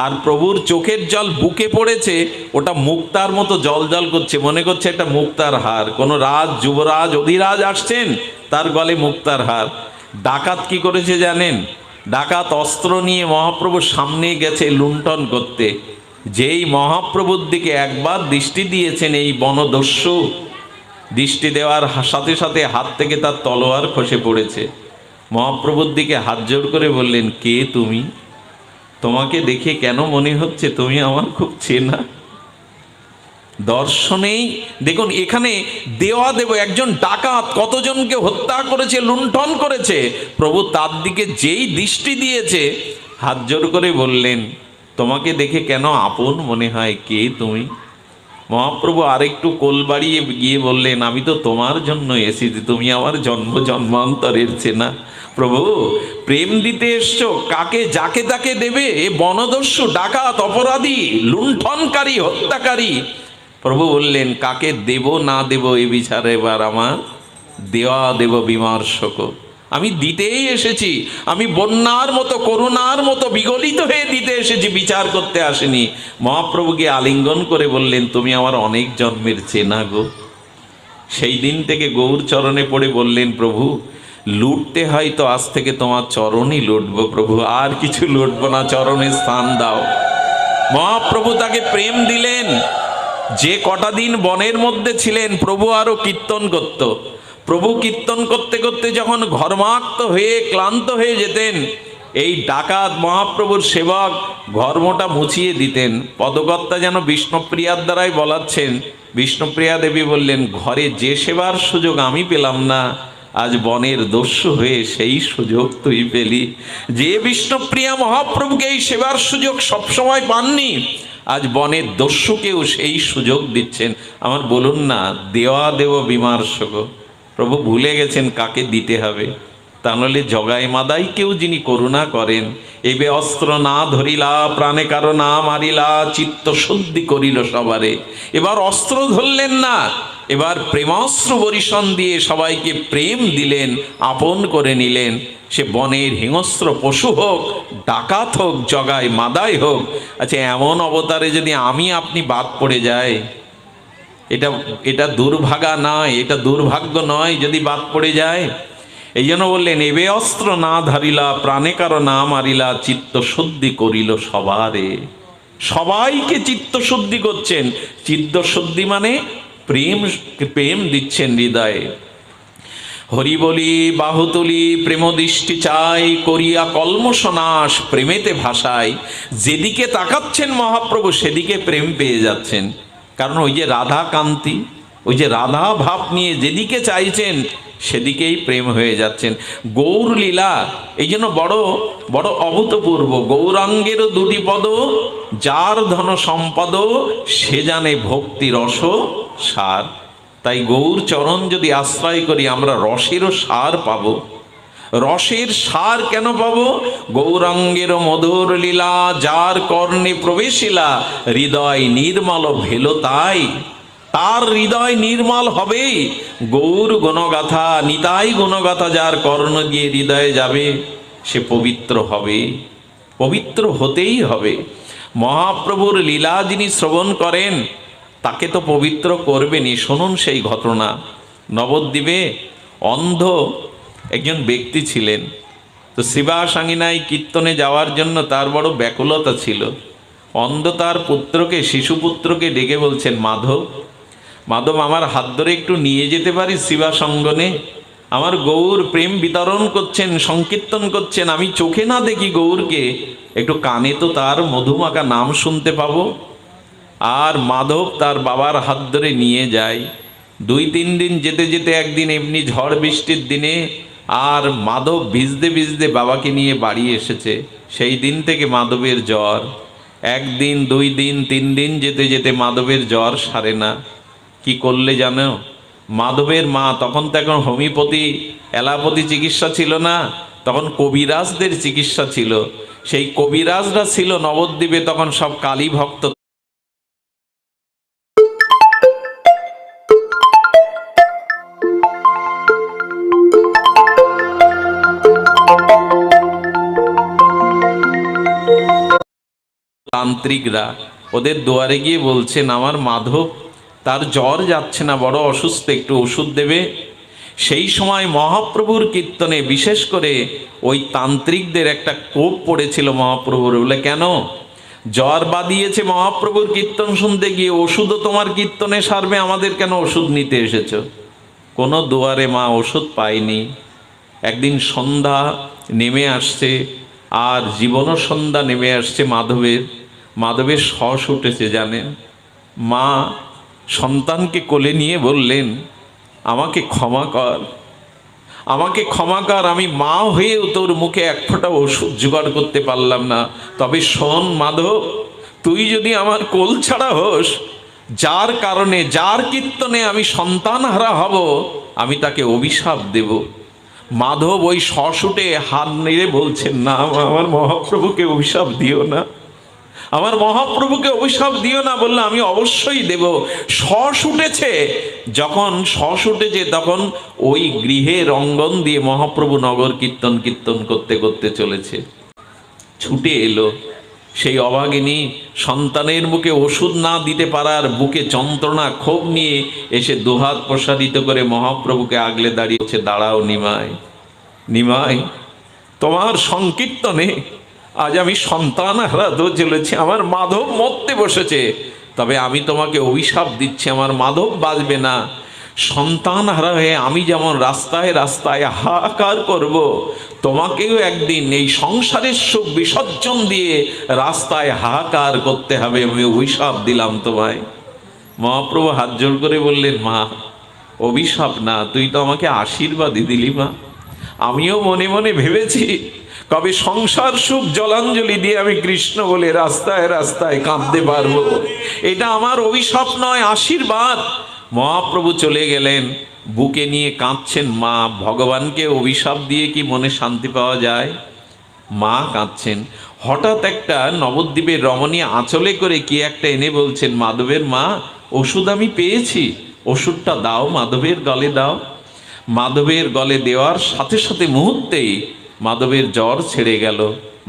আর প্রভুর চোখের জল বুকে পড়েছে, ওটা মুক্তার মতো জল জল করছে, মনে করছে একটা মুক্তার হার, কোনো রাজ যুবরাজ অধিরাজ আসছেন, তার গলে মুক্তার হার। ডাকাত কি করেছে জানেন? ডাকাত অস্ত্র নিয়ে মহাপ্রভুর সামনে গেছে লুণ্ঠন করতে। যেই মহাপ্রভুর দিকে একবার দৃষ্টি দিয়েছেন এই বনদস্যু, দৃষ্টি দেওয়ার সাথে সাথে হাত থেকে তার তলোয়ার খসে পড়েছে। মহাপ্রভুর দিকে হাত জোড় করে বললেন, কে তুমি? তোমাকে দেখে কেন মনে হচ্ছে তুমি আমার খুব চেনা। দর্শনেই দেখুন এখানে দেওয়া দেব, একজন ডাকাত কতজনকে হত্যা করেছে, লুণ্ঠন করেছে, প্রভু তার দিকে যেই দৃষ্টি দিয়েছে হাত জোড় করে বললেন, তোমাকে দেখে কেন আপন মনে হয়, কে তুমি? মহাপ্রভু আরেকটু কোল বাড়িয়ে গিয়ে বললেন, আমি তো তোমার জন্য এসেছি, তুমি আমার জন্ম জন্মান্তরের চেনা। প্রভু প্রেম দিতে এসছো, কাকে যাকে তাকে দেবে? এ বনদস্যু ডাকাত অপরাধী লুণ্ঠনকারী হত্যাকারী। প্রভু বললেন কাকে দেব না দেব এ বিচার এবার আমার দেওয়া দেব বিমর্শক। আমি দিতেই এসেছি, আমি বন্যার মতো করুণার মতো বিগলিত হয়ে দিতে এসেছি, বিচার করতে আসেনি। মহাপ্রভুকে আলিঙ্গন করে বললেন, তুমি আমার অনেক জন্মের চেনা গো। সেই দিন থেকে গৌর চরণে পড়ে বললেন, প্রভু লুটতে হয় তো আজ থেকে তোমার চরণই লুটবো প্রভু, আর কিছু লুটবো না, চরণে স্থান দাও। মহাপ্রভু তাকে প্রেম দিলেন। যে কটা দিন বনের মধ্যে ছিলেন প্রভু আরো কীর্তন করত। প্রভু কীর্তন করতে করতে যখন ঘর্মাক্ত হয়ে ক্লান্ত হয়ে যেতেন, এই ডাকাত মহাপ্রভুর সেবক ঘর্মটা মুছিয়ে দিতেন। পদকর্তা যেন বিষ্ণুপ্রিয়ার দ্বারাই বলাচ্ছেন। বিষ্ণুপ্রিয়া দেবী বললেন, ঘরে যে সেবার সুযোগ আমি পেলাম না, আজ বনের দস্যু হয়ে সেই সুযোগ তুই পেলি। যে বিষ্ণুপ্রিয়া মহাপ্রভুকে এই সেবার সুযোগ সবসময় পাননি, আজ বনের দস্যুকেও সেই সুযোগ দিচ্ছেন। আমার বলুন না, দেওয়া দেব বিমর্শক। প্রভু ভুলে গেছেন কাকে দিতে হবে। তাহলে জগাই মাদাই কেউ যিনি করুণা করেন, এবে অস্ত্র না ধরিলা প্রাণে কারো না মারিলা, চিত্ত শুদ্ধি করিল সবারে। এবার অস্ত্র ধরলেন না, এবার প্রেমাস্ত্র বরিশন দিয়ে সবাইকে প্রেম দিলেন, আপন করে নিলেন। সে বনের হিংস্র পশু হোক, ডাকাত হোক, জগাই মাদাই হোক। আচ্ছা এমন অবতারে যদি আমি আপনি বাদ পড়ে যাই, এটা দুর্ভাগা নয়, এটা দুর্ভাগ্য নয় যদি বাদ পড়ে যায়। এই জন্য বললেন, এবে অস্ত্র না ধারিলা প্রাণে কারো না মারিলা, চিত্ত শুদ্ধি করিল সবারে। সবাইকে চিত্ত শুদ্ধি করছেন। চিত্ত শুদ্ধি মানে প্রেম দিচ্ছেন হৃদয়ে। হরি বলি বাহু তুলি প্রেম দৃষ্টি চাই, করিয়া কলমশনাশ প্রেমেতে ভাষায়। যেদিকে তাকাচ্ছেন মহাপ্রভু সেদিকে প্রেম পেয়ে যাচ্ছেন। কারণ ওই যে রাধা কান্তি, ওই যে রাধা ভাব নিয়ে যেদিকে চাইছেন সেদিকেই প্রেম হয়ে যাচ্ছেন। গৌর লীলা এই জন্য বড় বড় অভূতপূর্ব। গৌরাঙ্গের দুটি পদ, যার ধন সম্পদ সে জানে ভক্তি রস সার। তাই গৌর চরণ যদি আশ্রয় করি আমরা রসেরও সার পাব। রসের সার কেন পাবো? গৌরাঙ্গের মধুর লীলা যার কর্ণে প্রবেশিলা, হৃদয় নির্মল ভেল তাই। তার হৃদয় নির্মল হবেই। গৌর গুণগাথা, নিতাই গুণগাথা যার কর্ণ দিয়ে হৃদয়ে যাবে, সে পবিত্র হবে, পবিত্র হতেই হবে। মহাপ্রভুর লীলা যিনি শ্রবণ করেন তাকে তো পবিত্র করবেনই। শুনুন সেই ঘটনা। নবদ্বীপে অন্ধ একজন ব্যক্তি ছিলেন। তো শিবাসাঙ্গিনায় কীর্তনে যাওয়ার জন্য তার বড় ব্যাকুলতা ছিল। অন্ধ তার পুত্রকে, শিশুপুত্রকে ডেকে বলছেন, মাধব, মাধব, আমার হাত ধরে একটু নিয়ে যেতে পারি শিবাসঙ্গনে? আমার গৌর প্রেম বিতরণ করছেন, সংকীর্তন করছেন, আমি চোখে না দেখি গৌরকে, একটু কানে তো তার মধুমাখা নাম শুনতে পাবো। আর মাধব তার বাবার হাত ধরে নিয়ে যায়। 2-3 দিন যেতে যেতে একদিন এমনি ঝড় বৃষ্টির দিনে আর মাধব ভিজতে ভিজতে বাবাকে নিয়ে বাড়ি এসেছে। সেই দিন থেকে মাধবের জ্বর। 1 দিন, 2 দিন, 3 দিন যেতে যেতে মাধবের জ্বর সারে না। কি করলে জানো? মাধবের মা, তখন তো এখন হোমিওপ্যাথি অ্যালোপ্যাথি চিকিৎসা ছিল না, তখন কবিরাজদের চিকিৎসা ছিল। সেই কবিরাজরা ছিল নবদ্বীপে, তখন সব কালী ভক্ত। তান্ত্রিকরা ওদের দুয়ারে গিয়ে বলছেন, আমার মাধব, তার জ্বর যাচ্ছে না, বড় অসুস্থ, একটু ওষুধ দেবে। সেই সময় মহাপ্রভুর কীর্তনে বিশেষ করে ওই তান্ত্রিকদের একটা কোপ পড়েছিল মহাপ্রভুর। বলে, কেন? জ্বর বাদিয়েছে মহাপ্রভুর কীর্তন শুনতে গিয়ে, ওষুধও তোমার কীর্তনে সারবে, আমাদের কেন ওষুধ নিতে এসেছ? কোনো দুয়ারে মা ওষুধ পায়নি। একদিন সন্ধ্যা নেমে আসছে, আর জীবনও সন্ধ্যা নেমে আসছে মাধবের। মাধবের শ্বাস উঠেছে জানেন। মা সন্তানকে কোলে নিয়ে বললেন, আমাকে ক্ষমা কর, আমাকে ক্ষমা কর, আমি মা হয়েও তোর মুখে এক ফোঁটা ওষুধ জোগাড় করতে পারলাম না। তবে শোন মাধব, তুই যদি আমার কোল ছাড়া হোস, যার কারণে, যার কীর্তনে আমি সন্তান হারা হব, আমি তাকে অভিশাপ দেব। মাধব ওই শ্বাসুটে হাত নেড়ে বলছেন, না, আমার মহাপ্রভুকে অভিশাপ দিও না, আমার মহাপ্রভুকে অভিশাপ দিও না। বললে, আমি অবশ্যই দেব। শ্বাস উঠেছে, যখন শ্বাস উঠেছে তখন ওই গৃহের অঙ্গন দিয়ে মহাপ্রভু নগর কীর্তন কীর্তন করতে করতে চলেছে। ছুটে এলো সেই অভাগিনী, সন্তানের মুখে ওষুধ না দিতে পারার বুকে যন্ত্রণা ক্ষোভ নিয়ে এসে দুহাত প্রসারিত করে মহাপ্রভুকে আগলে দাঁড়িয়েছে, দাঁড়াও নিমাই, নিমাই, তোমার সংকীর্তনে আজ আমি সন্তান হারাতে চলেছি। আমার মাধব মরতে বসেছে, তবে আমি তোমাকে অভিশাপ দিচ্ছি, আমার মাধব বাঁচবে না। সন্তান হারা হয়ে আমি যেমন রাস্তায় রাস্তায় হাহাকার করব, তোমাকেও একদিন এই সংসারের সুখ বিসর্জন দিয়ে রাস্তায় হাহাকার করতে হবে, আমি অভিশাপ দিলাম তোমায়। মহাপ্রভু হাত জোড় করে বললেন, মা, অভিশাপ না, তুই তো আমাকে আশীর্বাদই দিলি মা। আমিও মনে মনে ভেবেছি কবে সংসার সুখ জলাঞ্জলি দিয়ে আমি কৃষ্ণ বলে রাস্তায় রাস্তায় কাঁদতে পারবো। এটা আমার অভিশাপ নয়, আশীর্বাদ। মহাপ্রভু চলে গেলেন, বুকে নিয়ে কাঁদছেন মা। ভগবানকে অভিশাপ দিয়ে কি মনে শান্তি পাওয়া যায়? মা কাঁদছেন। হঠাৎ একটা নবদ্বীপের রমণী আঁচলে করে কি একটা এনে বলছেন, মাধবের মা, ওষুধ আমি পেয়েছি, ওষুধটা দাও, মাধবের গলে দাও। মাধবের গলে দেওয়ার সাথে সাথে মুহূর্তেই মাধবের জ্বর ছেড়ে গেল।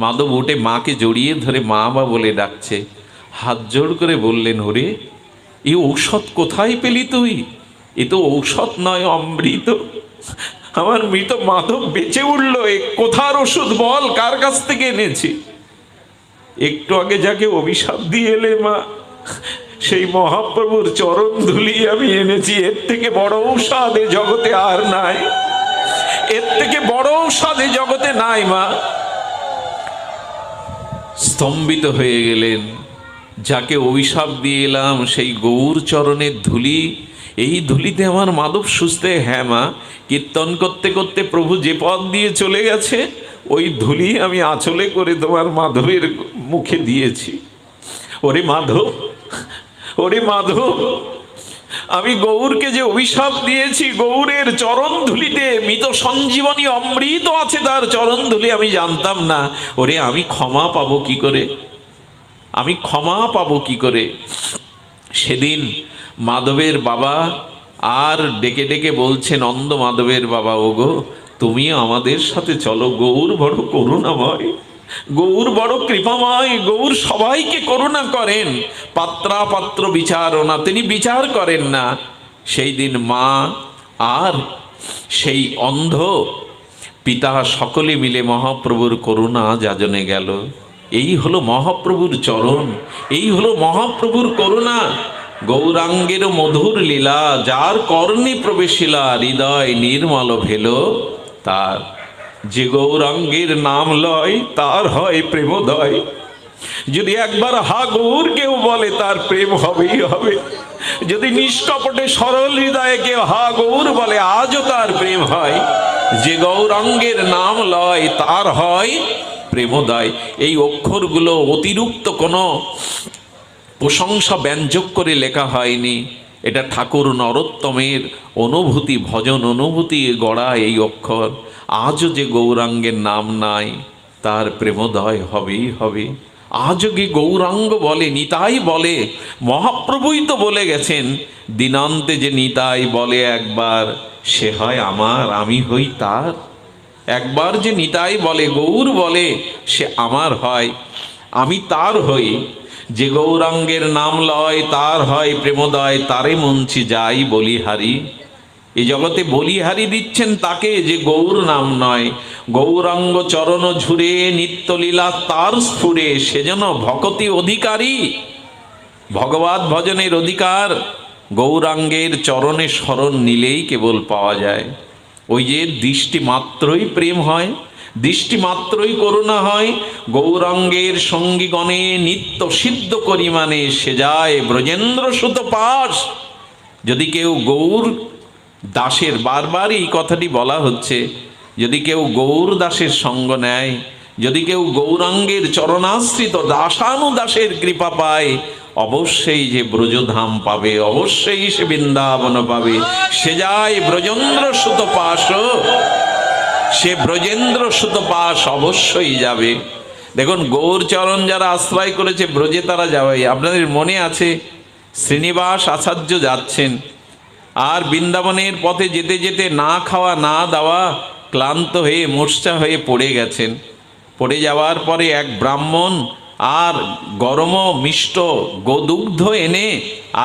মাধব উঠে মাকে জড়িয়ে ধরে মা বা বলে ডাকছে। হাত জোড় করে বললেন, ওরে, এই ঔষধ কোথায় পেলি তুই? এ তো ঔষধ নয়, অমৃত। আমার মৃত মাধব বেঁচে উঠল, এ কোথার ওষুধ বল, কার কাছ থেকে এনেছি? একটু আগে যাকে অভিশাপ দিয়ে এলে মা, সেই মহাপ্রভুর চরণ ধুলি আমি এনেছি। এর থেকে বড় ঔষধ এ জগতে আর নাই, এর থেকে বড় ঔষধ এ জগতে নাই মা। স্তম্ভিত হয়ে গেলেন। যাকে অভিশাপ দিয়ে এলাম সেই গৌর চরণের ধুলি, এই ধুলিতে আমার মাধব সুস্থ। হ্যাঁ মা, কীর্তন করতে করতে প্রভু যে পথ দিয়ে চলে গেছে, ওই ধুলি আমি আঁচলে করে তোমার মাধবের মুখে দিয়েছি। ওরে মাধব, ওরে মাধব, আমি গৌরকে যে অভিশাপ দিয়েছি, গৌরের চরণ ধুলিতে মৃত সঞ্জীবনী অমৃত আছে, তার চরণ ধুলি আমি জানতাম না। ওরে আমি ক্ষমা পাবো কি করে, আমি ক্ষমা পাবো কি করে? সেদিন মাধবের বাবা আর ডেকে ডেকে বলছেন, অন্ধ মাধবের বাবা, ওগো তুমি আমাদের সাথে চলো, গৌর বড় করুণাময়, গৌর বড় কৃপাময়, গৌর সবাইকে করুণা করেন, পাত্রাপাত্র বিচারনা তিনি বিচার করেন না। সেই দিন মা আর সেই অন্ধ পিতা সকলে মিলে মহাপ্রভুর করুণা যাজনে গেল। এই হলো মহাপ্রভুর চরণ, এই হলো মহাপ্রভুর করুণা। গৌরাঙ্গের মধুর লীলা, যার কর্ণে প্রবেশিলা, হৃদয় নির্মল ভেল তার। যে গৌরাঙ্গের নাম লয় তার হয় প্রেমোদয়। যদি একবার হা গৌর কেউ বলে, তার প্রেম হবেই হবে। যদি নিষ্কপটে সরল হৃদয়ে কেউ হা গৌর বলে, আজও তার প্রেম হয়। যে গৌরাঙ্গের নাম লয় তার হয় প্রেমোদয়। এই অক্ষরগুলো অতিরিক্ত কোনো প্রশংসা ব্যঞ্জক করে লেখা হয়নি, এটা ঠাকুর নরোত্তমের অনুভূতি, ভজন অনুভূতি গড়া এই অক্ষর। আজও যে গৌরাঙ্গের নাম নাই, তার প্রেমোদয় হবেই হবে। আজও কি গৌরাঙ্গ বলে, নিতাই বলে, মহাপ্রভুই তো বলে গেছেন, দিনান্তে যে নিতাই বলে একবার, সে হয় আমার, আমি হই তার। একবার যে নিতাই বলে, গৌর বলে, সে আমার হয়, আমি তার হই। যে গৌরাঙ্গের নাম লয় তার হয় প্রেমোদয়, তারে মঞ্চি যাই বলিহারি। এই জগতে বলিহারি দিচ্ছেন তাকে, যে গৌর নাম নয়। গৌরাঙ্গ চরণ ঝুরে নিত্যলীলা তার স্ফুরে, সেজন্য ভকতি অধিকারী। ভগবত ভজনের অধিকার গৌরাঙ্গের চরণে শরণ নিলেই কেবল পাওয়া যায়। ওই যে দৃষ্টি মাত্রই প্রেম হয়, দৃষ্টি মাত্রই করুণা হয়। গৌরাঙ্গের সঙ্গীগণে নিত্য সিদ্ধ করি মানে, সে যায় ব্রজেন্দ্র সুত পাশ। যদি কেউ গৌর দাসের, বারবার এই কথাটি বলা হচ্ছে, যদি কেউ গৌর দাসের সঙ্গ নেয়, যদি কেউ গৌরাঙ্গের চরণাশ্রিত দাসানুদাসের কৃপা পায়, অবশ্যই যে ব্রজধাম পাবে, অবশ্যই সে বৃন্দাবন পাবে। সে যায় ব্রজেন্দ্র সুত পাশ, সে ব্রজেন্দ্র সুত পাশ অবশ্যই যাবে। দেখুন, গৌর চরণ যারা আশ্রয় করেছে ব্রজে তারা যাবে। আপনাদের মনে আছে শ্রীনিবাস আচার্য যাচ্ছেন, আর বৃন্দাবনের পথে যেতে যেতে না খাওয়া না দাওয়া ক্লান্ত হয়ে মূর্ছা হয়ে পড়ে গেছেন। পড়ে যাওয়ার পরে এক ব্রাহ্মণ আর গরম মিষ্ট গোদুগ্ধ এনে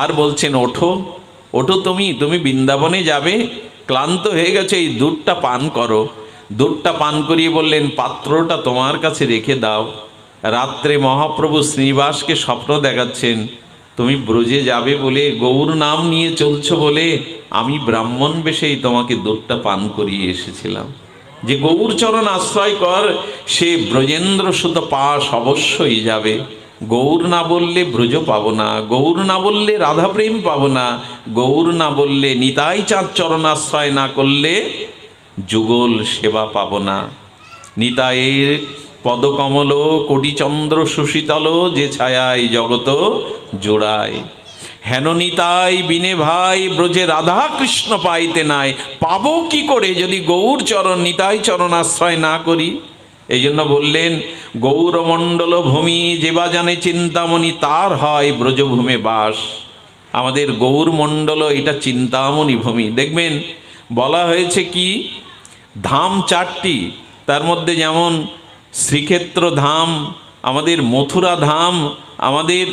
আর বলছেন, ওঠো ওঠো, তুমি বৃন্দাবনে যাবে, ক্লান্ত হয়ে গেছে, এই দুধটা পান করো। দুধটা পান করিয়ে বললেন, পাত্রটা তোমার কাছে রেখে দাও। রাত্রে মহাপ্রভু শ্রীনিবাসকে স্বপ্ন দেখাচ্ছেন, তুমি ব্রজে যাবে বলে, গৌর নাম নিয়ে চলছো বলে, আমি ব্রাহ্মণ বেশেই তোমাকে দুধটা পান করিয়ে এসেছিলাম। যে গৌর চরণ আশ্রয় কর, সে ব্রজেন্দ্র সুত পাশ অবশ্যই যাবে। গৌর না বললে ব্রজ পাবো না, গৌর না বললে রাধা প্রেম পাবো না, গৌর না বললে নিতাই চাঁদ চরণ আশ্রয় না করলে যুগল সেবা পাবো না। নিতাইয়ের পদকমল কোটিচন্দ্র সুশীতল, যে ছায়ায় জগত জোড়ায়। হেন নিতাই বিনে ভাই, ব্রজে রাধা কৃষ্ণ পাইতে নাই। পাবো কি করে যদি গৌর চরণ নিতাই চরণ আশ্রয় না করি? এই জন্য বললেন, গৌরমণ্ডল ভূমি যেবা জানে চিন্তামণি, তার হয় ব্রজভূমে বাস। আমাদের গৌরমণ্ডল এটা চিন্তামণি ভূমি। দেখবেন বলা হয়েছে কি, ধাম চারটি, তার মধ্যে যেমন শ্রীক্ষেত্র ধাম, আমাদের মথুরা ধাম, আমাদের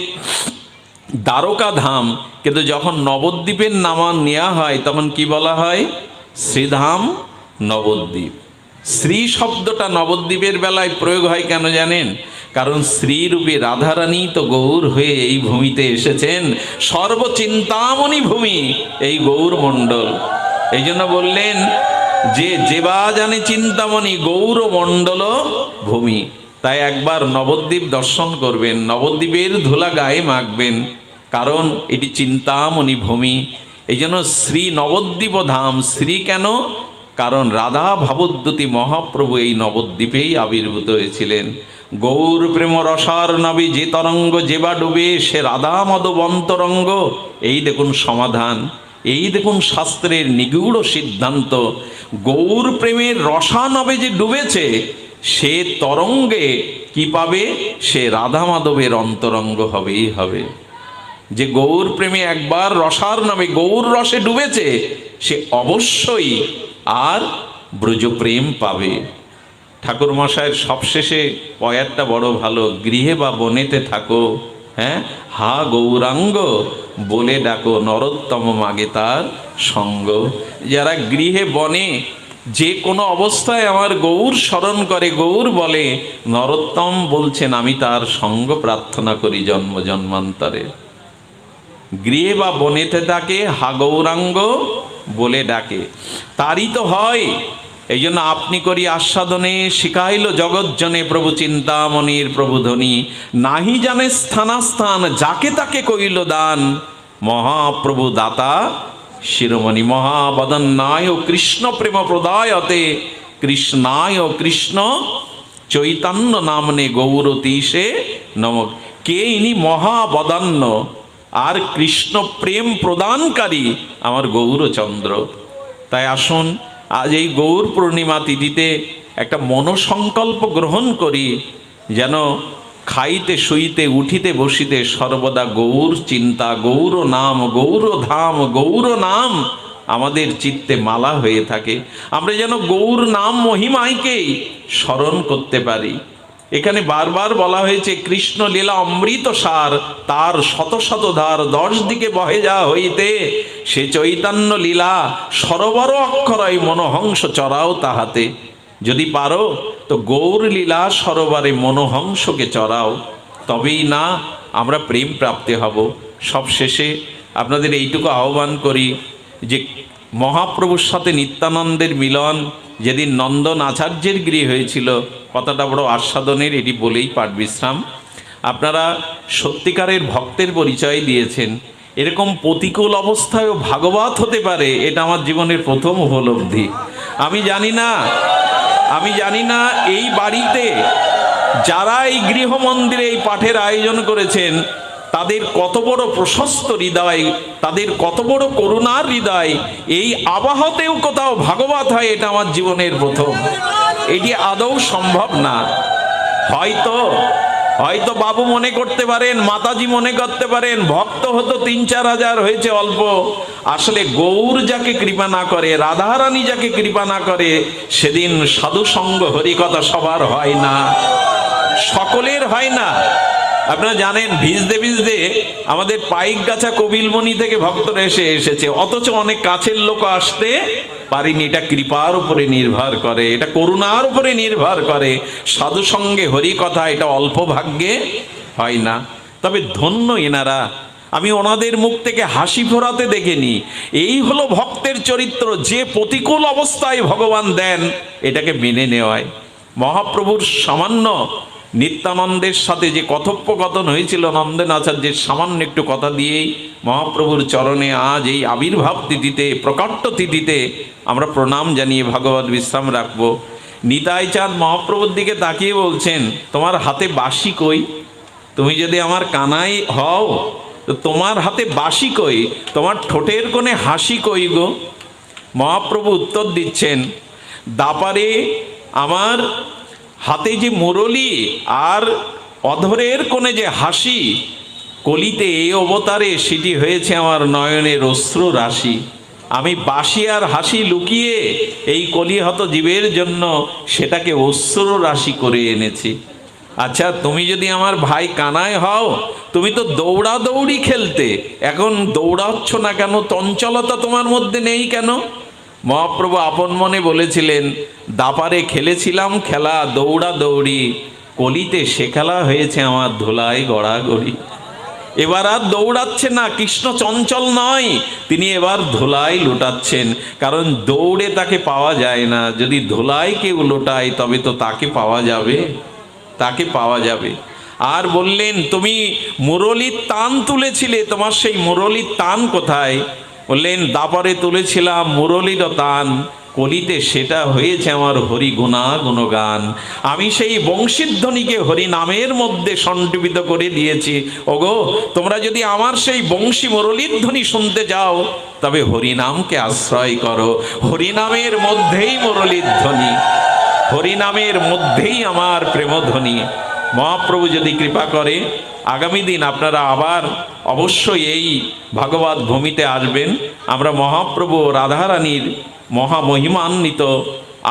দ্বারকা ধাম। কিন্তু যখন নবদ্বীপের নাম নেওয়া হয় তখন কি বলা হয়? শ্রীধাম নবদ্বীপ। শ্রী শব্দটা নবদ্বীপের বেলায় প্রয়োগ হয় কেন জানেন? কারণ শ্রীরূপে রাধারানী তো গৌর হয়ে এই ভূমিতে এসেছেন, সর্বচিন্তামণি ভূমি এই গৌরমণ্ডল। এই জন্য বললেন যে যেবা জানে চিন্তামণি গৌরমণ্ডল ভূমি। তাই একবার নবদ্বীপ দর্শন করবেন, নবদ্বীপের ধুলা গায়ে মাখবেন, কারণ এটি চিন্তামণি ভূমি। এই জন্য শ্রী নবদ্বীপ ধাম। শ্রী কেন? কারণ রাধা ভাবোদ্যুতি মহাপ্রভু এই নবদ্বীপেই আবির্ভূত হয়েছিলেন। গৌর প্রেম রসার নবী যে তরঙ্গ যেবা ডুবে, সে রাধা মদবন্তরঙ্গ। এই দেখুন সমাধান। এই দেখুন শাস্ত্রের নিগূঢ় সিদ্ধান্ত। গৌর প্রেমের রসানবে যে ডুবেছে সে তরঙ্গে কি পাবে? সে রাধা মাধবের অন্তরঙ্গ হবেই হবে। যে গৌর প্রেমে একবার রসার নামে গৌর রসে ডুবেছে সে অবশ্যই আর ব্রজপ্রেম পাবে। ঠাকুর মশাইয়ের সবশেষে পয়ারটা বড় ভালো, গৃহে বা বনেতে থাকো, হ্যাঁ, হা গৌরাঙ্গ বলে ডাকো, নরোত্তম মাগে তার সঙ্গ। যারা গৃহে বনে যে কোনো অবস্থায় আমার গৌর স্মরণ করে, গৌর বলে, নরোত্তম বলছেন আমি তার সঙ্গ প্রার্থনা করি জন্ম জন্মান্তরে। গৃহে বা বনেতে তাকে হা গৌরাঙ্গ বলে ডাকে, তারই তো হয়। এই জন্য আপনি করি আস্বাদনে শিখাইল জগৎজনে প্রভু চিন্তামণির প্রভু ধ্বনি, নাহি জানে স্থানাস্থান যাকে তাকে কইল দান, মহাপ্রভু দাতা শিরোমণি মহাবদন্নায় কৃষ্ণ প্রেম প্রদায়তে, কৃষ্ণায় কৃষ্ণ চৈতন্য নামনে গৌরতীশে নমঃ। কে ইনি? মহাবদান্য আর কৃষ্ণ প্রেম প্রদানকারী আমার গৌরচন্দ্র। তাই আসুন আজ এই গৌর পূর্ণিমা তিথিতে একটা মনোসংকল্প গ্রহণ করি, যেন খাইতে শুইতে উঠিতে বসিতে সর্বদা গৌর চিন্তা, গৌর নাম, গৌর ধাম, গৌর নাম আমাদের চিত্তে মালা হয়ে থাকে। আমরা যেন গৌর নাম মহিমাইকেই স্মরণ করতে পারি। এখানে বারবার বলা হয়েছে কৃষ্ণ লীলা অমৃত সার, তার শত শত ধার 10 দিকে বহে যা হইতে, সে চৈতন্য লীলা সরোবর অক্ষরয় মনোহংস চরাও তাহাতে। যদি পারো তো গৌর লীলা সরোবরে মনোহংসকে চরাও, তবেই না আমরা প্রেম প্রাপ্তি হব। সব শেষে আপনাদের এইটুকু আহ্বান করি যে মহাপ্রভুর সাথে নিত্যানন্দের মিলন যেদিন নন্দন আচার্যের গৃহে হয়েছিল, কথাটা বড় আস্বাদনের, এটি বলেই পাঠ বিশ্রাম। আপনারা সত্যিকারের ভক্তের পরিচয় দিয়েছেন। এরকম প্রতিকূল অবস্থায়ও ভাগবত হতে পারে, এটা আমার জীবনের প্রথম উপলব্ধি। আমি জানি না এই বাড়িতে যারা এই গৃহ মন্দিরে এই পাঠের আয়োজন করেছেন তাদের কত বড় প্রশস্ত হৃদয়, তাদের কত বড় করুণার হৃদয়। এই আবাহতেও কোথাও ভাগবত হয়, এটা আমার জীবনের প্রথম। এটি আদৌ সম্ভব না। হয়তো বাবু মনে করতে পারেন, মাতাজি মনে করতে পারেন ভক্ত হতো 3-4 হাজার হয়েছে অল্প। আসলে গৌর যাকে কৃপা না করে, রাধারানী যাকে কৃপা না করে, সেদিন সাধু সঙ্গ হরিকথা সবার হয় না, সকলের হয় না। আপনারা জানেন ভিজতে ভিজতে আমাদের পাইকগাছা কবিলমণি থেকে ভক্তরা এসেছে, অথচ অনেক কাছের লোক আসতে পারিনি। এটা কৃপার উপরে নির্ভর করে, এটা করুণার উপরে নির্ভর করে। সাধু সঙ্গে হরি কথা এটা অল্প ভাগ্যে হয় না। তবে ধন্য এনারা, আমি ওনাদের মুখ থেকে হাসি ফোরাতে দেখিনি। এই হলো ভক্তের চরিত্র, যে প্রতিকূল অবস্থায় ভগবান দেন এটাকে মেনে নেওয়ায়। মহাপ্রভুর সামান্য নিত্যানন্দের সাথে যে কথোপকথন হয়েছিল নন্দন আচার্যের, সামান্য একটু কথা দিয়েই মহাপ্রভুর চরণে আজ এই আবির্ভাব তিথিতে, প্রকাট্য তিথিতে আমরা প্রণাম জানিয়ে ভাগবত বিশ্রাম রাখব। নিতাই চাঁদ মহাপ্রভুর দিকে তাকিয়ে বলছেন, তোমার হাতে বাঁশি কই? তুমি যদি আমার কানাই হও তো তোমার হাতে বাঁশি কই? তোমার ঠোঁটের কোণে হাসি কই গো? মহাপ্রভু উত্তর দিচ্ছেন, দাপারে আমার হাতে যে মুরলি আর অধরের কোণে যে হাসি, কলিতে এই অবতারে সেটি হয়েছে আমার নয়নের অশ্রু রাশি। আমি বাঁশি আর হাসি লুকিয়ে এই কলিহত জীবের জন্য সেটাকে অশ্রু রাশি করে এনেছি। আচ্ছা, তুমি যদি আমার ভাই কানাই হও, তুমি তো দৌড়াদৌড়ি খেলতে, এখন দৌড়াচ্ছ না কেন? চঞ্চলতা তোমার মধ্যে নেই কেন? মহাপ্রভু আপন মনে বলেছিলেন, দাপারে খেলেছিলাম খেলা দৌড়াদৌড়ি, কলিতে সে খেলা হয়েছে আমার ধুলায় গড়াগড়ি। এবার আর দৌড়াচ্ছে না, কৃষ্ণ চঞ্চল নয়, তিনি এবার ধুলাই লুটাচ্ছেন। কারণ দৌড়ে তাকে পাওয়া যায় না, যদি ধুলায় কেউ লুটায় তবে তো তাকে পাওয়া যাবে, তাকে পাওয়া যাবে। আর বললেন, তুমি মুরলির তান তুলেছিলে, তোমার সেই মুরলির তান কোথায়? বললেন, দাপারে তুলেছিলাম মুরলির তান, কলিতে সেটা হয়েছে আমার হরি গুণা গুণগান। আমি সেই বংশীধ্বনিকে হরি নামের মধ্যে সন্নিবিত করে দিয়েছি। ওগো, তোমরা যদি আমার সেই বংশী মুরলীর ধ্বনি শুনতে যাও, তবে হরিনামকে আশ্রয় করো। হরিনামের মধ্যেই মুরলীর ধ্বনি, হরিনামের মধ্যেই আমার প্রেমধ্বনি। মহাপ্রভু যদি কৃপা করে আগামী দিন আপনারা আবার অবশ্যই এই ভাগবত ভূমিতে আসবেন। আমরা মহাপ্রভু রাধারানীর মহামহিমান্বিত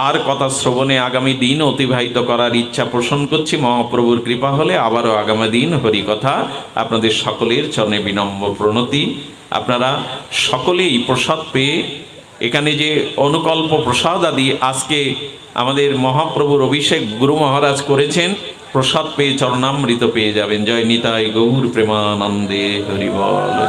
আর কথা শ্রবণে আগামী দিন অতিবাহিত করার ইচ্ছা পোষণ করছি। মহাপ্রভুর কৃপা হলে আবারও আগামী দিন হরিকথা। আপনাদের সকলের চরণে বিনম্র প্রণতি। আপনারা সকলেই প্রসাদ পেয়ে, এখানে যে অনুকল্প প্রসাদ আদি আজকে আমাদের মহাপ্রভুর অভিষেক গুরু মহারাজ করেছেন, প্রসাদ পেয়ে চরণামৃত পেয়ে যাবেন। জয় নিতাই গৌর প্রেমানন্দে হরি বল।